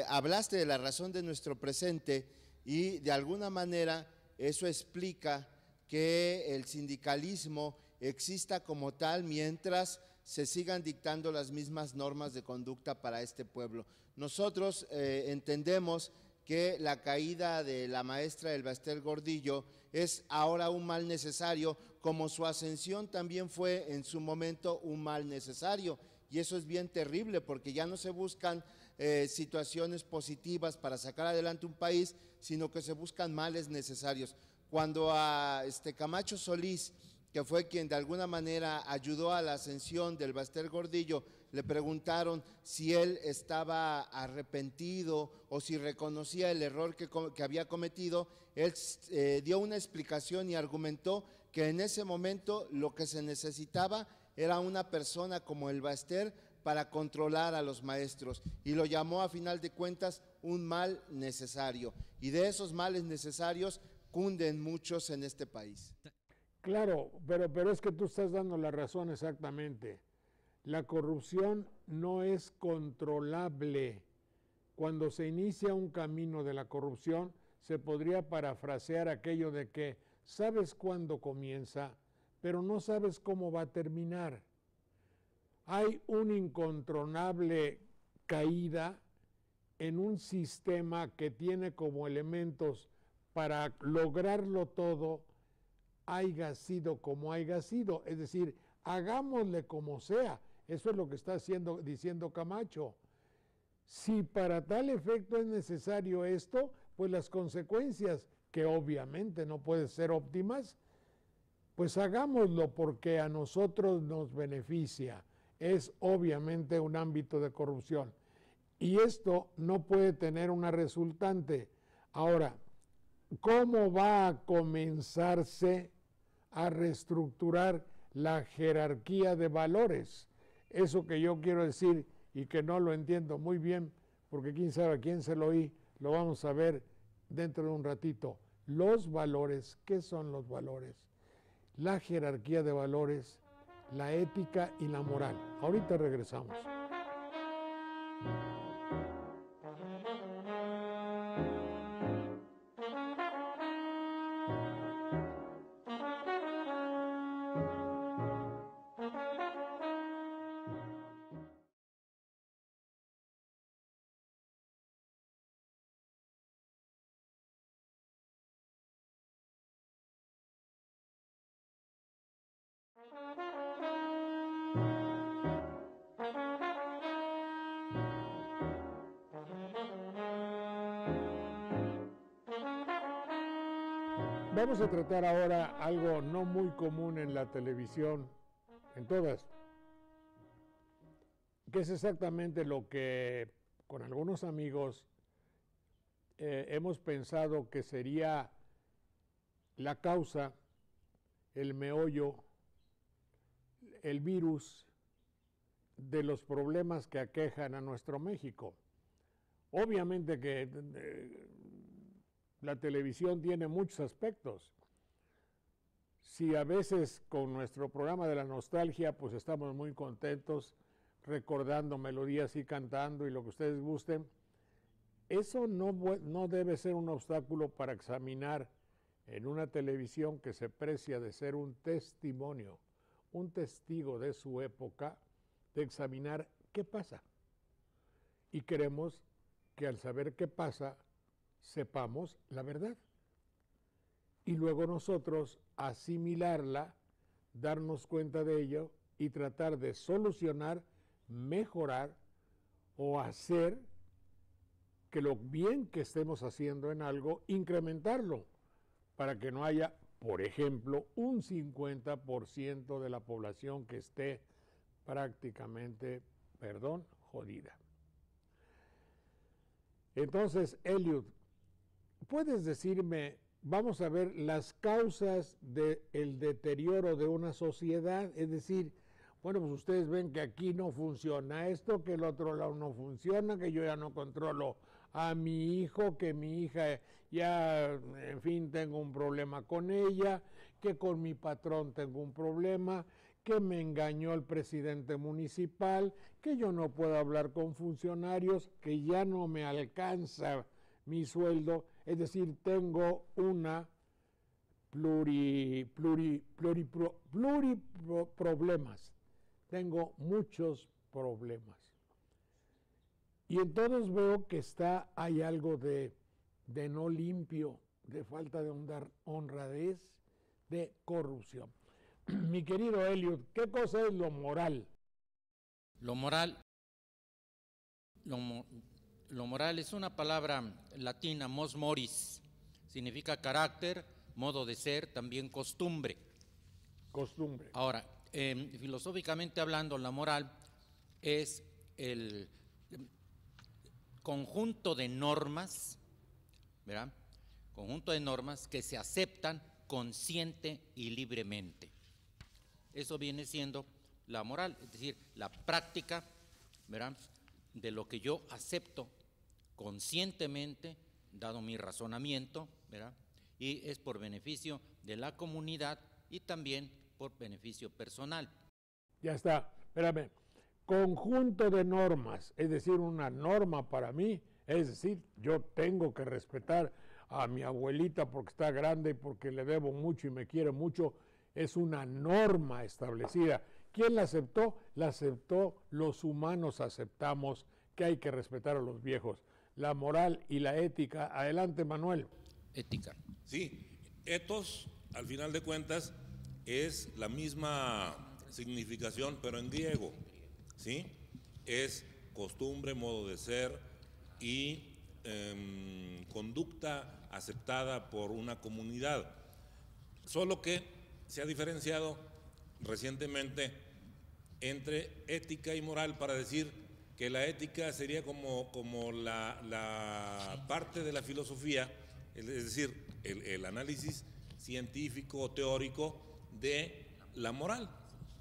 hablaste de la razón de nuestro presente, y de alguna manera eso explica que el sindicalismo exista como tal mientras se sigan dictando las mismas normas de conducta para este pueblo. Nosotros entendemos que la caída de la maestra Elba Ester Gordillo es ahora un mal necesario, como su ascensión también fue en su momento un mal necesario, y eso es bien terrible porque ya no se buscan situaciones positivas para sacar adelante un país, sino que se buscan males necesarios. Cuando a Camacho Solís que fue quien de alguna manera ayudó a la ascensión del Baster Gordillo, le preguntaron si él estaba arrepentido o si reconocía el error que había cometido. Él dio una explicación y argumentó que en ese momento lo que se necesitaba era una persona como el Baster para controlar a los maestros, y lo llamó a final de cuentas un mal necesario, y de esos males necesarios cunden muchos en este país. Claro, pero es que tú estás dando la razón exactamente. La corrupción no es controlable. Cuando se inicia un camino de la corrupción, se podría parafrasear aquello de que sabes cuándo comienza, pero no sabes cómo va a terminar. Hay una incontrolable caída en un sistema que tiene como elementos para lograrlo todo, haya sido como haya sido, es decir, hagámosle como sea. Eso es lo que está diciendo Camacho. Si para tal efecto es necesario esto, pues las consecuencias, que obviamente no pueden ser óptimas, pues hagámoslo porque a nosotros nos beneficia. Es obviamente un ámbito de corrupción. Y esto no puede tener una resultante. Ahora, ¿cómo va a comenzarse a reestructurar la jerarquía de valores? Eso que yo quiero decir y que no lo entiendo muy bien, porque quién sabe a quién se lo oí, lo vamos a ver dentro de un ratito. Los valores, ¿qué son los valores? La jerarquía de valores, la ética y la moral. Ahorita regresamos. Vamos a tratar ahora algo no muy común en la televisión, en todas, que es exactamente lo que con algunos amigos hemos pensado que sería la causa, el meollo, el virus de los problemas que aquejan a nuestro México. Obviamente que la televisión tiene muchos aspectos. Si a veces con nuestro programa de la nostalgia, pues estamos muy contentos recordando melodías y cantando y lo que ustedes gusten, eso no debe ser un obstáculo para examinar en una televisión que se precia de ser un testimonio, un testigo de su época, de examinar qué pasa. Y queremos que al saber qué pasa, sepamos la verdad. Y luego nosotros asimilarla, darnos cuenta de ello y tratar de solucionar, mejorar o hacer que lo bien que estemos haciendo en algo, incrementarlo, para que no haya, por ejemplo, un 50% de la población que esté prácticamente, jodida. Entonces, Eliud, ¿puedes decirme, vamos a ver las causas del deterioro de una sociedad? Es decir, bueno, pues ustedes ven que aquí no funciona esto, que el otro lado no funciona, que yo ya no controlo a mi hijo, que mi hija ya, en fin, tengo un problema con ella, que con mi patrón tengo un problema, que me engañó el presidente municipal, que yo no puedo hablar con funcionarios, que ya no me alcanza mi sueldo, es decir, tengo una problemas, tengo muchos problemas. Y entonces veo que hay algo de no limpio, de falta de honradez, de corrupción. Mi querido Eliud, ¿qué cosa es lo moral? Lo moral es una palabra latina, mos moris, significa carácter, modo de ser, también costumbre. costumbre. Ahora, filosóficamente hablando, la moral es el conjunto de normas, ¿verdad? Conjunto de normas que se aceptan consciente y libremente. Eso viene siendo la moral, es decir, la práctica, ¿verdad?, de lo que yo acepto conscientemente, dado mi razonamiento, ¿verdad?, y es por beneficio de la comunidad y también por beneficio personal. Ya está, espérame. Conjunto de normas, es decir, una norma para mí, es decir, yo tengo que respetar a mi abuelita porque está grande, porque le debo mucho y me quiere mucho, es una norma establecida. ¿Quién la aceptó? La aceptó, los humanos aceptamos que hay que respetar a los viejos. La moral y la ética. Adelante, Manuel. Ética. Sí, ethos, al final de cuentas, es la misma significación, pero en griego, ¿sí? Es costumbre, modo de ser y conducta aceptada por una comunidad. Solo que se ha diferenciado recientemente entre ética y moral para decir que la ética sería como la parte de la filosofía, es decir, el análisis científico o teórico de la moral,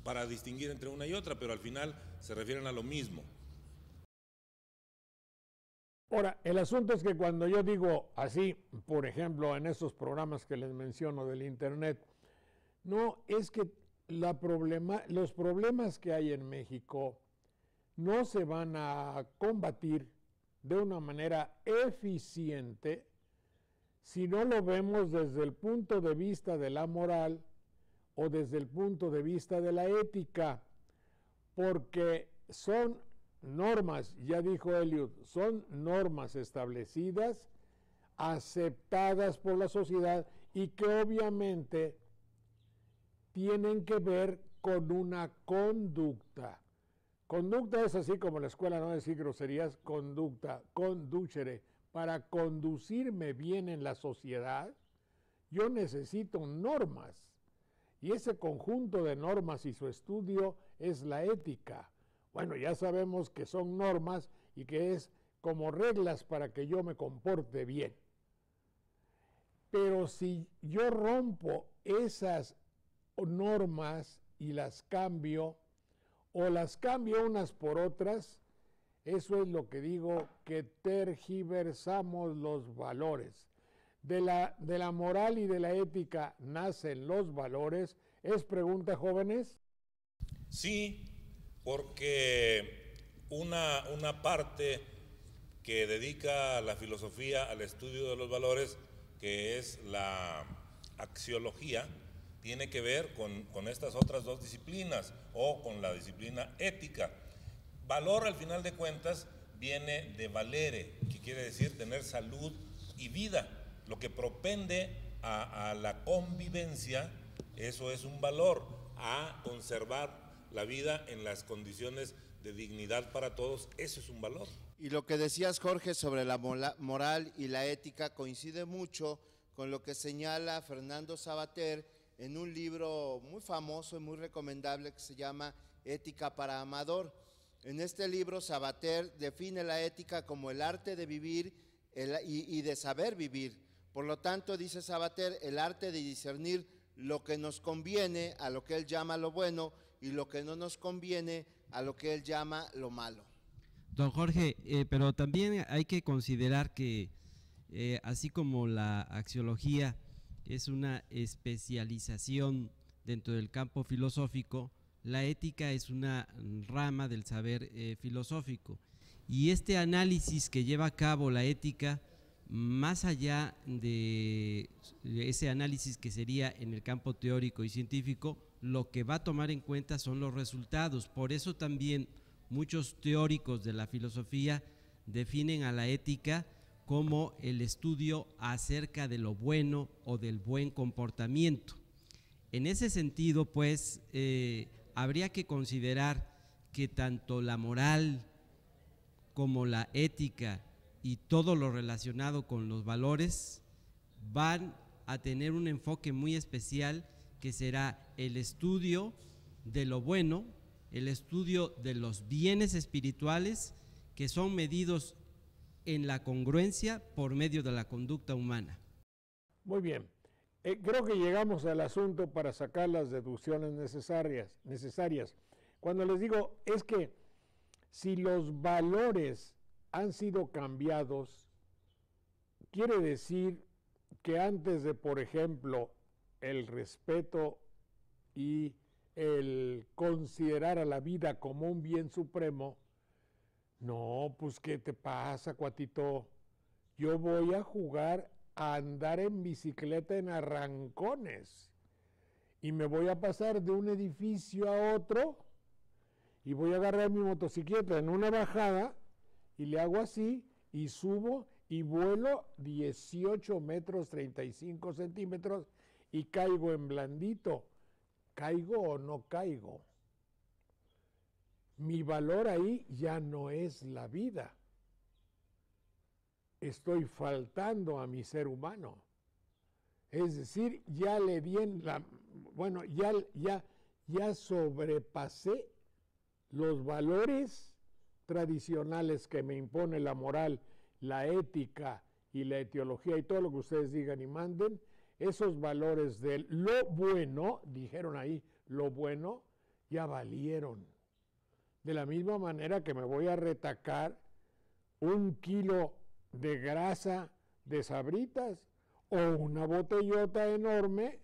para distinguir entre una y otra, pero al final se refieren a lo mismo. Ahora, el asunto es que cuando yo digo así, por ejemplo, en esos programas que les menciono del Internet, no es que los problemas que hay en México no se van a combatir de una manera eficiente si no lo vemos desde el punto de vista de la moral o desde el punto de vista de la ética, porque son normas, ya dijo Eliot, son normas establecidas, aceptadas por la sociedad y que obviamente tienen que ver con una conducta. Conducta es así como la escuela no decir groserías, conducta, conducere. Para conducirme bien en la sociedad, yo necesito normas. Y ese conjunto de normas y su estudio es la ética. Bueno, ya sabemos que son normas y que es como reglas para que yo me comporte bien. Pero si yo rompo esas normas y las cambio, o las cambio unas por otras, eso es lo que digo, que tergiversamos los valores. De la moral y de la ética nacen los valores. ¿Es pregunta, jóvenes? Sí, porque una parte que dedica la filosofía al estudio de los valores, que es la axiología, tiene que ver con estas otras dos disciplinas o con la disciplina ética. Valor, al final de cuentas, viene de valere, que quiere decir tener salud y vida. Lo que propende a la convivencia, eso es un valor, a conservar la vida en las condiciones de dignidad para todos, eso es un valor. Y lo que decías, Jorge, sobre la moral y la ética coincide mucho con lo que señala Fernando Savater en un libro muy famoso y muy recomendable que se llama Ética para Amador. En este libro, Savater define la ética como el arte de vivir y de saber vivir. Por lo tanto, dice Savater, el arte de discernir lo que nos conviene a lo que él llama lo bueno y lo que no nos conviene a lo que él llama lo malo. Don Jorge, pero también hay que considerar que así como la axiología es una especialización dentro del campo filosófico, la ética es una rama del saber filosófico. Y este análisis que lleva a cabo la ética, más allá de ese análisis que sería en el campo teórico y científico, lo que va a tomar en cuenta son los resultados. Por eso también muchos teóricos de la filosofía definen a la ética como el estudio acerca de lo bueno o del buen comportamiento. En ese sentido, pues, habría que considerar que tanto la moral como la ética y todo lo relacionado con los valores van a tener un enfoque muy especial que será el estudio de lo bueno, el estudio de los bienes espirituales que son medidos en la congruencia por medio de la conducta humana. Muy bien. Creo que llegamos al asunto para sacar las deducciones necesarias. Cuando les digo, es que si los valores han sido cambiados, quiere decir que antes de, por ejemplo, el respeto y el considerar a la vida como un bien supremo, no, pues ¿qué te pasa, cuatito? Yo voy a jugar a andar en bicicleta en arrancones y me voy a pasar de un edificio a otro y voy a agarrar mi motocicleta en una bajada y le hago así y subo y vuelo 18 metros 35 centímetros y caigo en blandito. ¿Caigo o no caigo? Mi valor ahí ya no es la vida. Estoy faltando a mi ser humano. Es decir, ya le di en la... Bueno, ya sobrepasé los valores tradicionales que me impone la moral, la ética y la etiología y todo lo que ustedes digan y manden. Esos valores de lo bueno, dijeron ahí, lo bueno, ya valieron. De la misma manera que me voy a retacar 1 kilo de grasa de Sabritas o una botellota enorme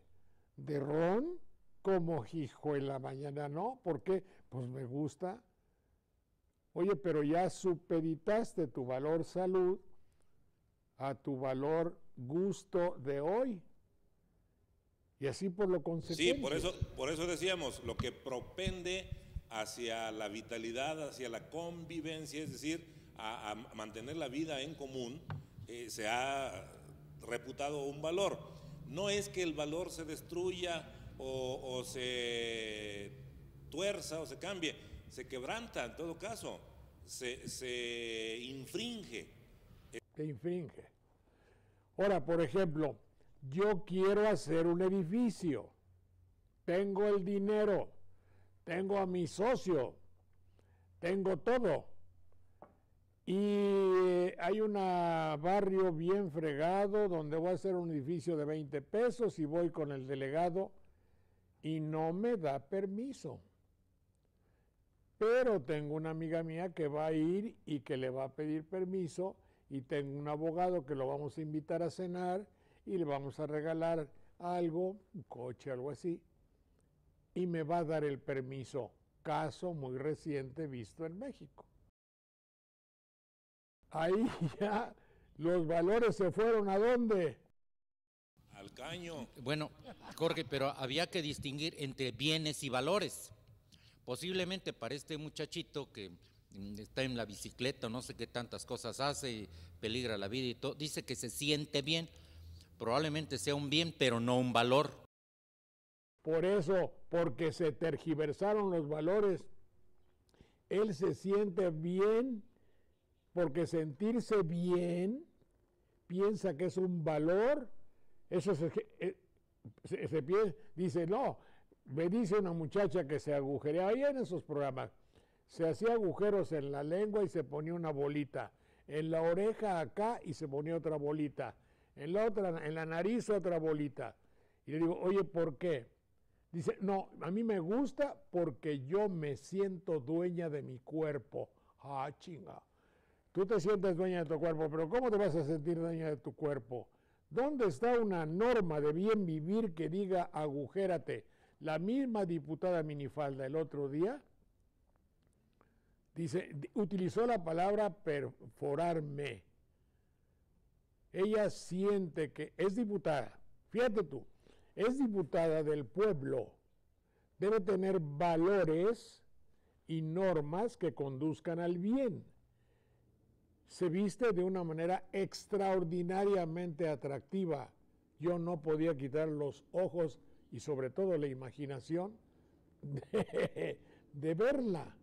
de ron, como hijo en la mañana, ¿no? ¿Por qué? Pues me gusta. Oye, pero ya supeditaste tu valor salud a tu valor gusto de hoy. Y así por lo consecuente. Sí, por eso decíamos, lo que propende hacia la vitalidad, hacia la convivencia, es decir, a mantener la vida en común, se ha reputado un valor. No es que el valor se destruya o se tuerza o se cambie, se quebranta en todo caso, se infringe. Se infringe. Ahora, por ejemplo, yo quiero hacer un edificio, tengo el dinero, tengo a mi socio, tengo todo. Y hay un barrio bien fregado donde voy a hacer un edificio de 20 pesos y voy con el delegado y no me da permiso. Pero tengo una amiga mía que va a ir y que le va a pedir permiso y tengo un abogado que lo vamos a invitar a cenar y le vamos a regalar algo, un coche, algo así, y me va a dar el permiso. Caso muy reciente visto en México. Ahí ya los valores se fueron ¿a dónde? Al caño. Bueno, Jorge, pero había que distinguir entre bienes y valores. Posiblemente para este muchachito que está en la bicicleta, no sé qué tantas cosas hace, y peligra la vida y todo, dice que se siente bien, probablemente sea un bien, pero no un valor. Por eso, porque se tergiversaron los valores, él se siente bien, porque sentirse bien, piensa que es un valor, eso dice, no, me dice una muchacha que se agujereaba, ahí en esos programas, se hacía agujeros en la lengua y se ponía una bolita, en la oreja acá y se ponía otra bolita, en la otra, en la nariz otra bolita. Y le digo, oye, ¿por qué? Dice, no, a mí me gusta porque yo me siento dueña de mi cuerpo. Ah, chinga. Tú te sientes dueña de tu cuerpo, pero ¿cómo te vas a sentir dueña de tu cuerpo? ¿Dónde está una norma de bien vivir que diga agujérate? La misma diputada Minifalda el otro día dice, utilizó la palabra perforarme. Ella siente que es diputada, fíjate tú, es diputada del pueblo, debe tener valores y normas que conduzcan al bien. Se viste de una manera extraordinariamente atractiva. Yo no podía quitar los ojos y sobre todo la imaginación de verla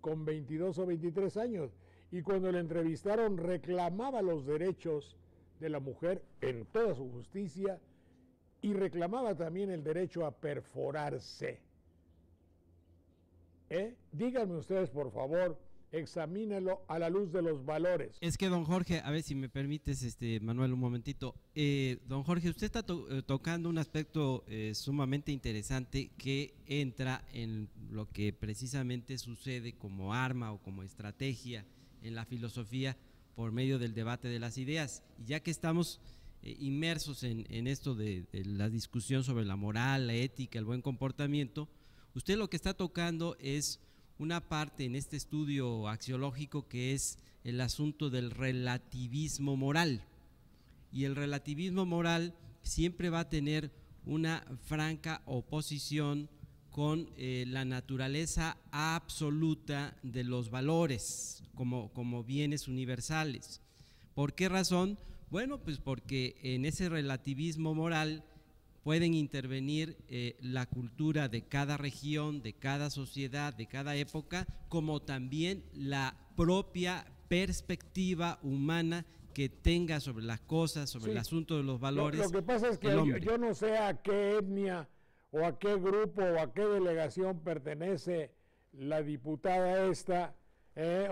con 22 o 23 años. Y cuando la entrevistaron reclamaba los derechos de la mujer en toda su justicia y reclamaba también el derecho a perforarse. Díganme ustedes, por favor, examínelo a la luz de los valores. Es que, don Jorge, a ver si me permites, Manuel, un momentito. Don Jorge, usted está tocando un aspecto sumamente interesante que entra en lo que precisamente sucede como arma o como estrategia en la filosofía por medio del debate de las ideas. Y ya que estamos inmersos en esto de la discusión sobre la moral, la ética, el buen comportamiento, usted lo que está tocando es una parte en este estudio axiológico que es el asunto del relativismo moral. Y el relativismo moral siempre va a tener una franca oposición con la naturaleza absoluta de los valores como bienes universales. ¿Por qué razón? Bueno, pues porque en ese relativismo moral pueden intervenir la cultura de cada región, de cada sociedad, de cada época, como también la propia perspectiva humana que tenga sobre las cosas, sobre el asunto de los valores. Lo que pasa es que yo no sé a qué etnia o a qué grupo o a qué delegación pertenece la diputada esta,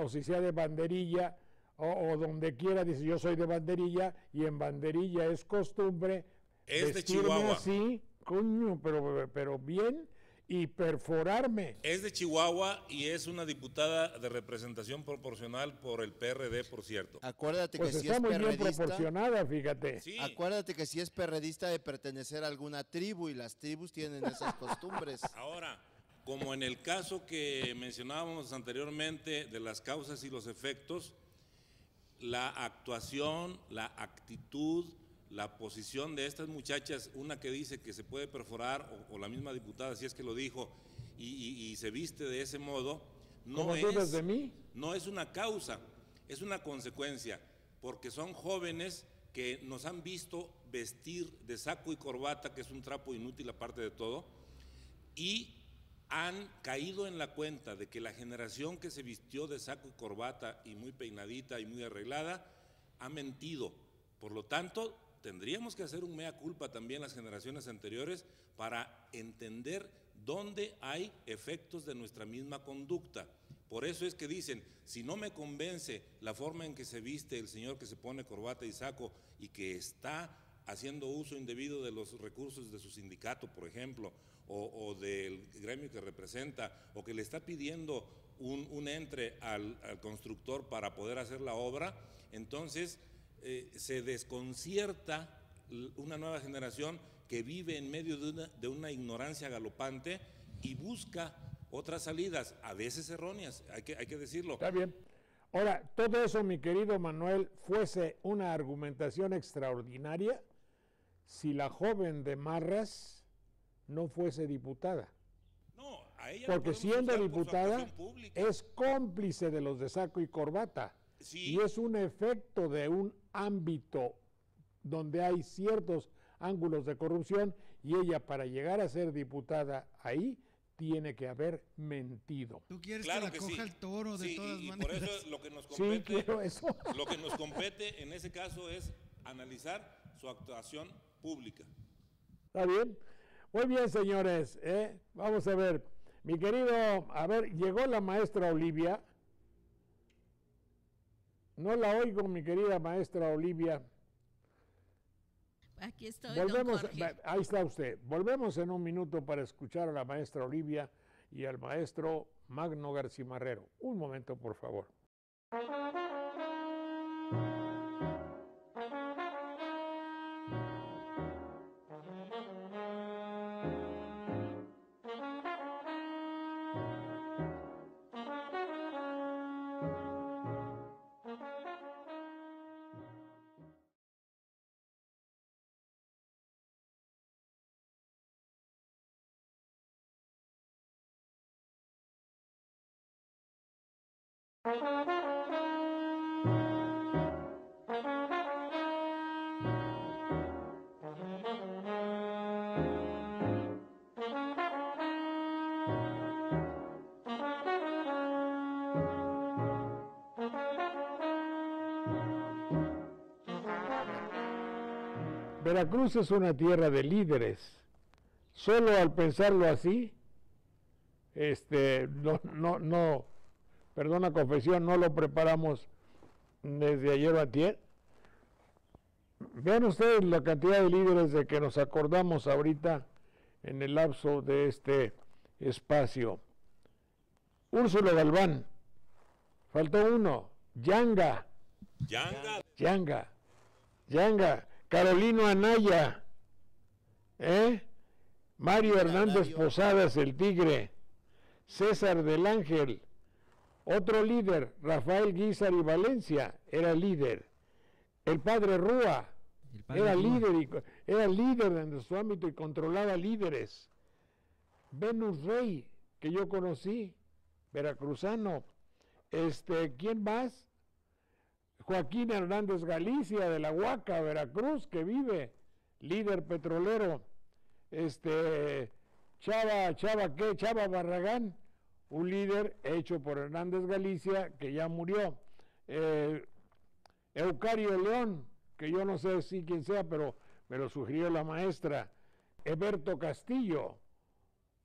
o si sea de Banderilla, o donde quiera, dice yo soy de Banderilla, y en Banderilla es costumbre es de Chihuahua. Así, coño, pero bien, y perforarme. Es de Chihuahua y es una diputada de representación proporcional por el PRD, por cierto. Acuérdate Pues que si está es muy bien perredista, proporcionada, fíjate. Sí. acuérdate que si es perredista de pertenecer a alguna tribu y las tribus tienen esas costumbres. Ahora, como en el caso que mencionábamos anteriormente de las causas y los efectos, la actuación, la actitud, la posición de estas muchachas, una que dice que se puede perforar, o la misma diputada, si es que lo dijo, y se viste de ese modo, no es una causa, es una consecuencia, porque son jóvenes que nos han visto vestir de saco y corbata, que es un trapo inútil aparte de todo, y han caído en la cuenta de que la generación que se vistió de saco y corbata y muy peinadita y muy arreglada ha mentido. Por lo tanto, tendríamos que hacer un mea culpa también las generaciones anteriores para entender dónde hay efectos de nuestra misma conducta. Por eso es que dicen, si no me convence la forma en que se viste el señor que se pone corbata y saco y que está haciendo uso indebido de los recursos de su sindicato, por ejemplo, o del gremio que representa, o que le está pidiendo un entre al constructor para poder hacer la obra, entonces se desconcierta una nueva generación que vive en medio de una ignorancia galopante y busca otras salidas, a veces erróneas, hay que decirlo. Está bien. Ahora, todo eso, mi querido Manuel, fuese una argumentación extraordinaria si la joven de Marras no fuese diputada. No, a ella porque siendo diputada es cómplice de los de saco y corbata. Sí. Y es un efecto de un ámbito donde hay ciertos ángulos de corrupción, y ella, para llegar a ser diputada ahí, tiene que haber mentido. ¿Tú quieres claro que la coja el toro de todas maneras? Por eso lo que nos compete, quiero eso. Lo que nos compete en ese caso es analizar su actuación pública. ¿Está bien? Muy bien, señores. Vamos a ver. Mi querido, llegó la maestra Olivia. No la oigo, mi querida maestra Olivia. Aquí estoy, volvemos, don Jorge. Ahí está usted. Volvemos en un minuto para escuchar a la maestra Olivia y al maestro Magno Garcimarrero. Un momento, por favor. Veracruz es una tierra de líderes. Solo al pensarlo así, perdona confesión, no lo preparamos desde ayer o antier. Vean ustedes la cantidad de líderes de que nos acordamos ahorita en el lapso de este espacio. Úrsulo Galván, faltó uno, Yanga, Carolino Anaya, Mario Hernández Posadas, el Tigre, César del Ángel, otro líder, Rafael Guízar y Valencia, era líder. El padre Rúa era líder en su ámbito y controlaba líderes. Venus Rey, que yo conocí, veracruzano. ¿Quién más? Joaquín Hernández Galicia, de la Huaca, Veracruz, que vive, líder petrolero. Chava Barragán, un líder hecho por Hernández Galicia, que ya murió. Eucario León, que yo no sé si quién sea, pero me lo sugirió la maestra. Eberto Castillo,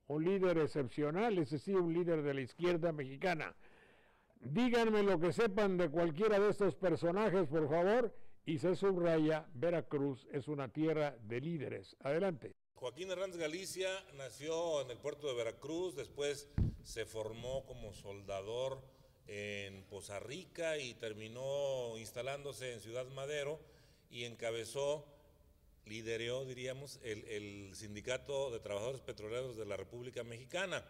un líder excepcional, ese sí, un líder de la izquierda mexicana. Díganme lo que sepan de cualquiera de estos personajes, por favor, y se subraya, Veracruz es una tierra de líderes. Adelante. Joaquín Hernández Galicia nació en el puerto de Veracruz, después se formó como soldador en Poza Rica y terminó instalándose en Ciudad Madero y lideró, diríamos, el Sindicato de Trabajadores Petroleros de la República Mexicana.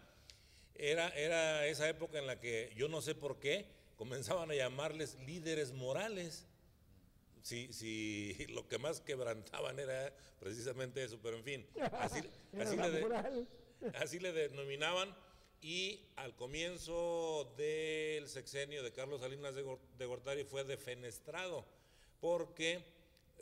Era esa época en la que, yo no sé por qué, comenzaban a llamarles líderes morales. Sí, lo que más quebrantaban era precisamente eso, pero en fin, así le denominaban. Y al comienzo del sexenio de Carlos Salinas de Gortari fue defenestrado porque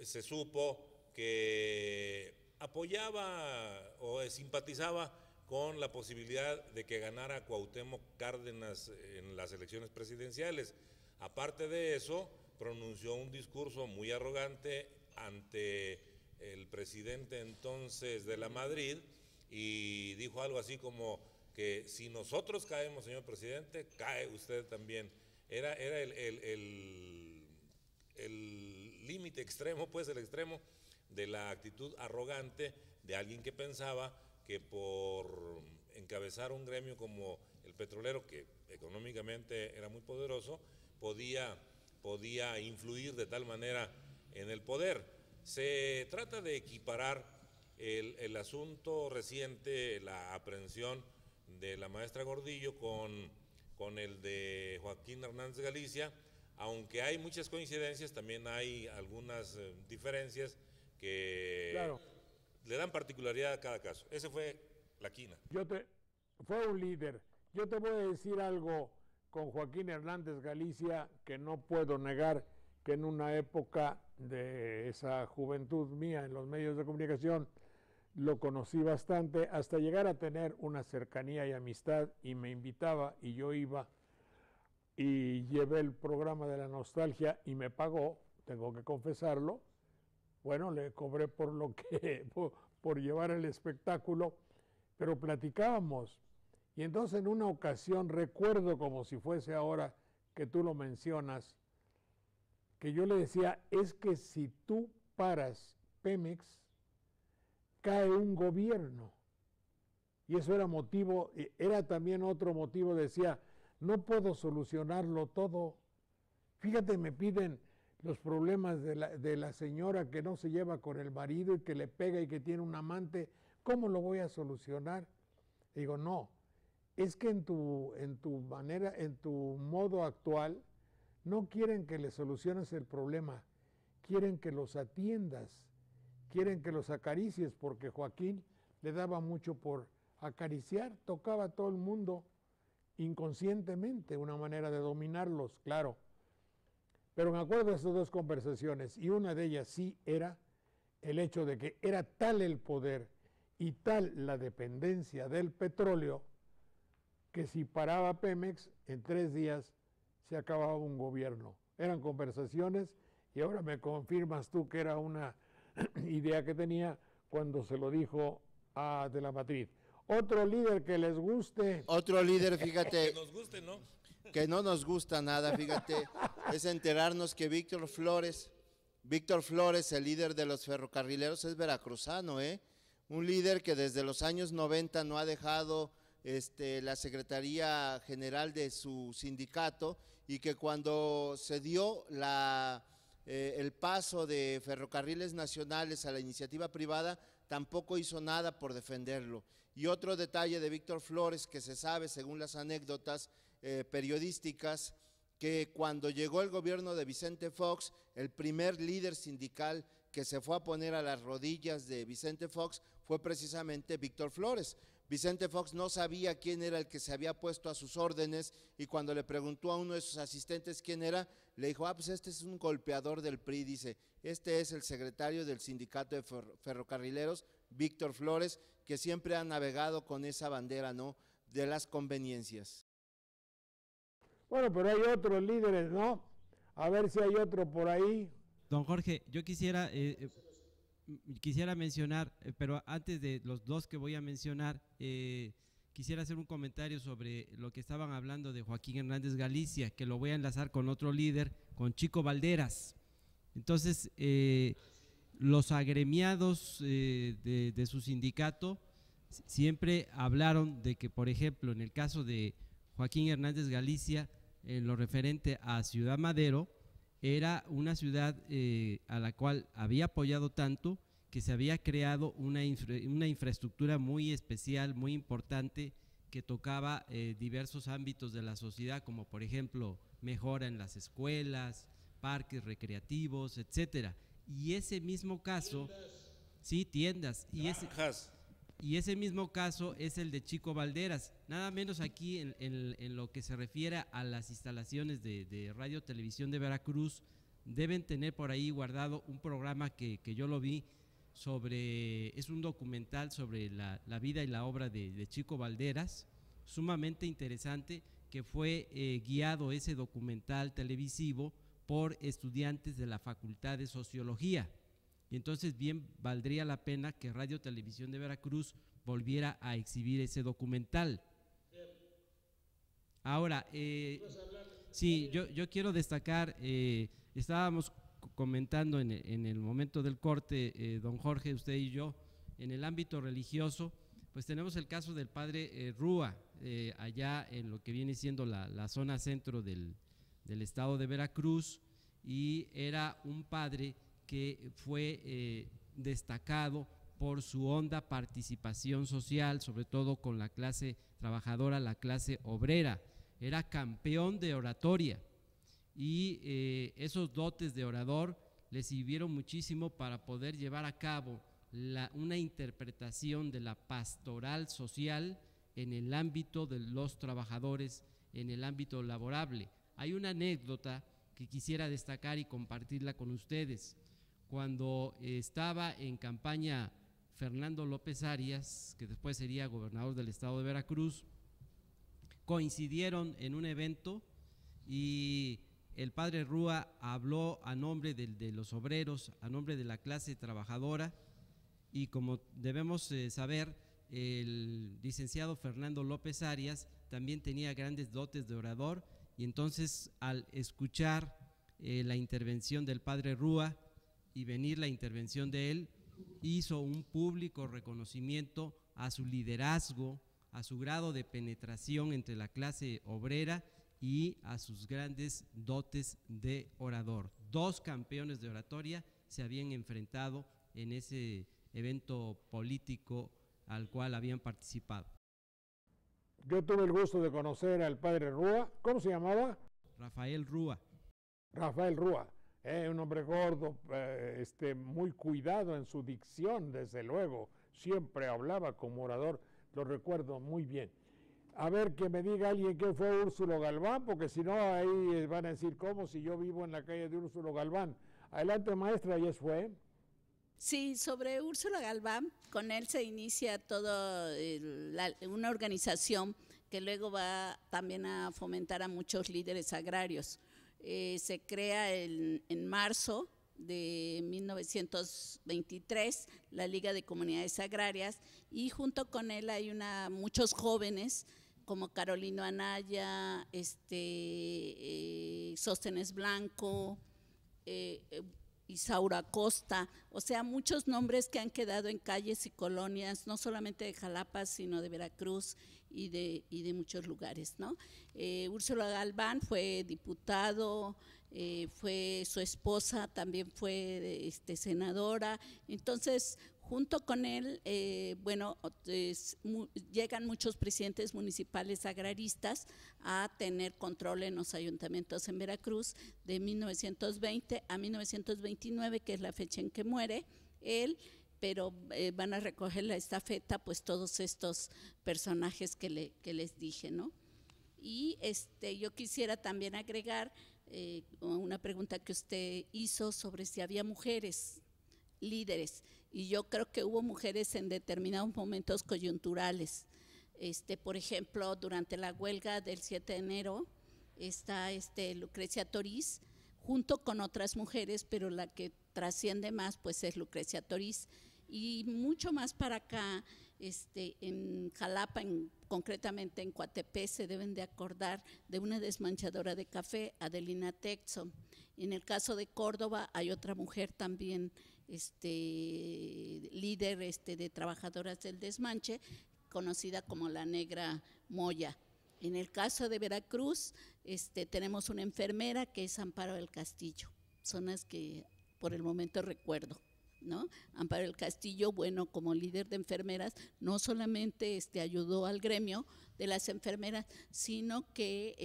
se supo que apoyaba o simpatizaba con la posibilidad de que ganara Cuauhtémoc Cárdenas en las elecciones presidenciales. Aparte de eso, pronunció un discurso muy arrogante ante el presidente entonces de la Madrid y dijo algo así como que si nosotros caemos, señor presidente, cae usted también. Era el límite extremo, pues el extremo de la actitud arrogante de alguien que pensaba que por encabezar un gremio como el petrolero, que económicamente era muy poderoso, podía influir de tal manera en el poder. Se trata de equiparar el asunto reciente, la aprehensión de la maestra Gordillo con el de Joaquín Hernández Galicia, aunque hay muchas coincidencias, también hay algunas diferencias que le dan particularidad a cada caso. Ese fue la quina. Fue un líder. Yo te voy a decir algo con Joaquín Hernández Galicia que no puedo negar, que en una época de esa juventud mía en los medios de comunicación lo conocí bastante, hasta llegar a tener una cercanía y amistad, y me invitaba y yo iba y llevé el programa de la nostalgia y me pagó, tengo que confesarlo. Bueno, le cobré por llevar el espectáculo, pero platicábamos. Y entonces en una ocasión, recuerdo como si fuese ahora que tú lo mencionas, que yo le decía, es que si tú paras Pemex, cae un gobierno. Y eso era también otro motivo, decía, no puedo solucionarlo todo. Fíjate, me piden los problemas de la señora que no se lleva con el marido y que le pega y que tiene un amante, ¿cómo lo voy a solucionar? Digo, no, es que en tu modo actual, no quieren que le soluciones el problema, quieren que los atiendas, quieren que los acaricies, porque Joaquín le daba mucho por acariciar, tocaba a todo el mundo inconscientemente, una manera de dominarlos, claro. Pero me acuerdo de esas dos conversaciones, y una de ellas sí era el hecho de que era tal el poder y tal la dependencia del petróleo, que si paraba Pemex, en 3 días se acababa un gobierno. Eran conversaciones, y ahora me confirmas tú que era una idea que tenía cuando se lo dijo a De la Madrid. Otro líder que les guste. Otro líder, fíjate. Que nos guste, ¿no? Que no nos gusta nada, fíjate, es enterarnos que Víctor Flores, el líder de los ferrocarrileros, es veracruzano, un líder que desde los años 90 no ha dejado la Secretaría General de su sindicato, y que cuando se dio el paso de Ferrocarriles Nacionales a la iniciativa privada, tampoco hizo nada por defenderlo. Y otro detalle de Víctor Flores que se sabe según las anécdotas periodísticas, que cuando llegó el gobierno de Vicente Fox, el primer líder sindical que se fue a poner a las rodillas de Vicente Fox fue precisamente Víctor Flores. Vicente Fox no sabía quién era el que se había puesto a sus órdenes, y cuando le preguntó a uno de sus asistentes quién era, le dijo, pues este es un golpeador del PRI, dice, este es el secretario del sindicato de ferrocarrileros, Víctor Flores, que siempre ha navegado con esa bandera, ¿no?, de las conveniencias. Bueno, pero hay otros líderes, ¿no? A ver si hay otro por ahí. Don Jorge, yo quisiera mencionar, pero antes de los dos que voy a mencionar, quisiera hacer un comentario sobre lo que estaban hablando de Joaquín Hernández Galicia, que lo voy a enlazar con otro líder, con Chico Valderas. Entonces, los agremiados de su sindicato siempre hablaron de que, por ejemplo, en el caso de Joaquín Hernández Galicia, en lo referente a Ciudad Madero, era una ciudad a la cual había apoyado tanto que se había creado una infraestructura muy especial, muy importante, que tocaba diversos ámbitos de la sociedad, como por ejemplo mejora en las escuelas, parques recreativos, etcétera. Y ese mismo caso, sí, tiendas, y ese mismo caso es el de Chico Valderas, nada menos aquí en lo que se refiere a las instalaciones de Radio Televisión de Veracruz. Deben tener por ahí guardado un programa que yo lo vi, es un documental sobre la vida y la obra de Chico Valderas, sumamente interesante, que fue guiado ese documental televisivo por estudiantes de la Facultad de Sociología. Y entonces bien valdría la pena que Radio Televisión de Veracruz volviera a exhibir ese documental. Ahora, sí, yo quiero destacar, estábamos comentando en el momento del corte, don Jorge, usted y yo, en el ámbito religioso, pues tenemos el caso del padre Rúa, allá en lo que viene siendo la zona centro del estado de Veracruz, y era un padre que fue destacado por su honda participación social, sobre todo con la clase trabajadora, la clase obrera. Era campeón de oratoria, y esos dotes de orador le sirvieron muchísimo para poder llevar a cabo una interpretación de la pastoral social en el ámbito de los trabajadores, en el ámbito laborable. Hay una anécdota que quisiera destacar y compartirla con ustedes. Cuando estaba en campaña Fernando López Arias, que después sería gobernador del estado de Veracruz, coincidieron en un evento y el padre Rúa habló a nombre de los obreros, a nombre de la clase trabajadora, y como debemos saber, el licenciado Fernando López Arias también tenía grandes dotes de orador, y entonces al escuchar la intervención del padre Rúa y venir la intervención de él, hizo un público reconocimiento a su liderazgo, a su grado de penetración entre la clase obrera y a sus grandes dotes de orador. Dos campeones de oratoria se habían enfrentado en ese evento político al cual habían participado. Yo tuve el gusto de conocer al padre Rúa. ¿Cómo se llamaba? Rafael Rúa. Rafael Rúa, un hombre gordo, muy cuidado en su dicción, desde luego, siempre hablaba como orador, lo recuerdo muy bien. A ver, que me diga alguien qué fue Úrsulo Galván, porque si no ahí van a decir, ¿cómo si yo vivo en la calle de Úrsulo Galván? Adelante, maestra, ¿ya fue? Sí, sobre Úrsula Galván, con él se inicia toda una organización que luego va también a fomentar a muchos líderes agrarios. Se crea en marzo de 1923, la Liga de Comunidades Agrarias, y junto con él hay muchos jóvenes como Carolino Anaya, Sóstenes Blanco, Isaura Costa, o sea, muchos nombres que han quedado en calles y colonias, no solamente de Jalapa, sino de Veracruz y de muchos lugares, ¿no? Úrsula Galván fue diputado, fue su esposa, también fue senadora. Entonces, junto con él, llegan muchos presidentes municipales agraristas a tener control en los ayuntamientos en Veracruz de 1920 a 1929, que es la fecha en que muere él, pero van a recoger la estafeta pues todos estos personajes que les dije, ¿no? Y yo quisiera también agregar una pregunta que usted hizo sobre si había mujeres líderes, y yo creo que hubo mujeres en determinados momentos coyunturales. Por ejemplo, durante la huelga del 7 de enero está Lucrecia Toriz, junto con otras mujeres, pero la que trasciende más pues es Lucrecia Toriz. Y mucho más para acá, en Jalapa, concretamente en Coatepec, se deben de acordar de una desmanchadora de café, Adelina Texo. En el caso de Córdoba hay otra mujer también, líder de trabajadoras del desmanche, conocida como la Negra Moya. En el caso de Veracruz, tenemos una enfermera que es Amparo del Castillo, son las que por el momento recuerdo, ¿no? Amparo del Castillo, bueno, como líder de enfermeras, no solamente ayudó al gremio de las enfermeras, sino que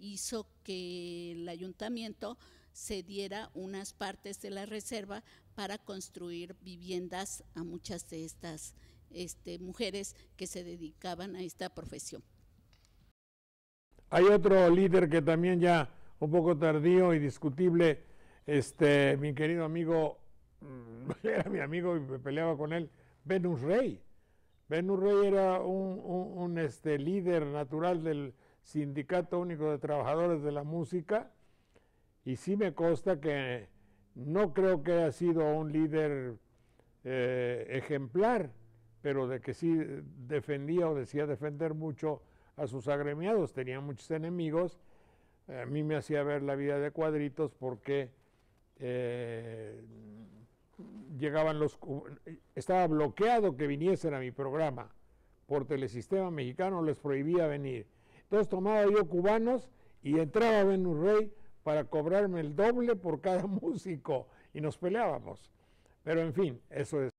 hizo que el ayuntamiento se diera unas partes de la reserva para construir viviendas a muchas de estas mujeres que se dedicaban a esta profesión. Hay otro líder que también ya un poco tardío y discutible, mi querido amigo, era mi amigo y me peleaba con él, Venus Rey. Venus Rey era un líder natural del Sindicato Único de Trabajadores de la Música, y sí me consta que no creo que haya sido un líder ejemplar, pero de que sí defendía o decía defender mucho a sus agremiados. Tenía muchos enemigos. A mí me hacía ver la vida de cuadritos porque estaba bloqueado que viniesen a mi programa por Telesistema Mexicano, les prohibía venir. Entonces tomaba yo cubanos y entraba Venus Rey para cobrarme el doble por cada músico y nos peleábamos. Pero en fin, eso es.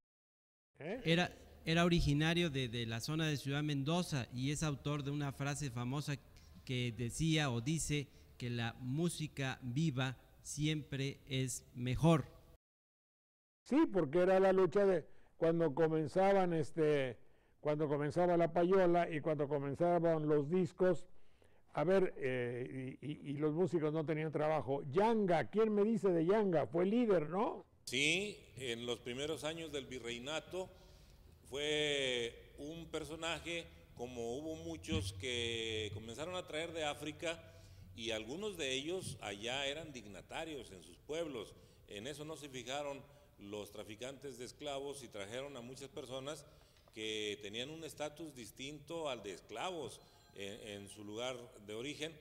Era originario de la zona de Ciudad Mendoza y es autor de una frase famosa que decía o dice que la música viva siempre es mejor. Sí, porque era la lucha de cuando comenzaban cuando comenzaba la payola y cuando comenzaban los discos, a ver, y los músicos no tenían trabajo. Yanga, ¿quién me dice de Yanga? Fue líder, ¿no? Sí, en los primeros años del virreinato fue un personaje, como hubo muchos que comenzaron a traer de África, y algunos de ellos allá eran dignatarios en sus pueblos. En eso no se fijaron los traficantes de esclavos y trajeron a muchas personas que tenían un estatus distinto al de esclavos en su lugar de origen,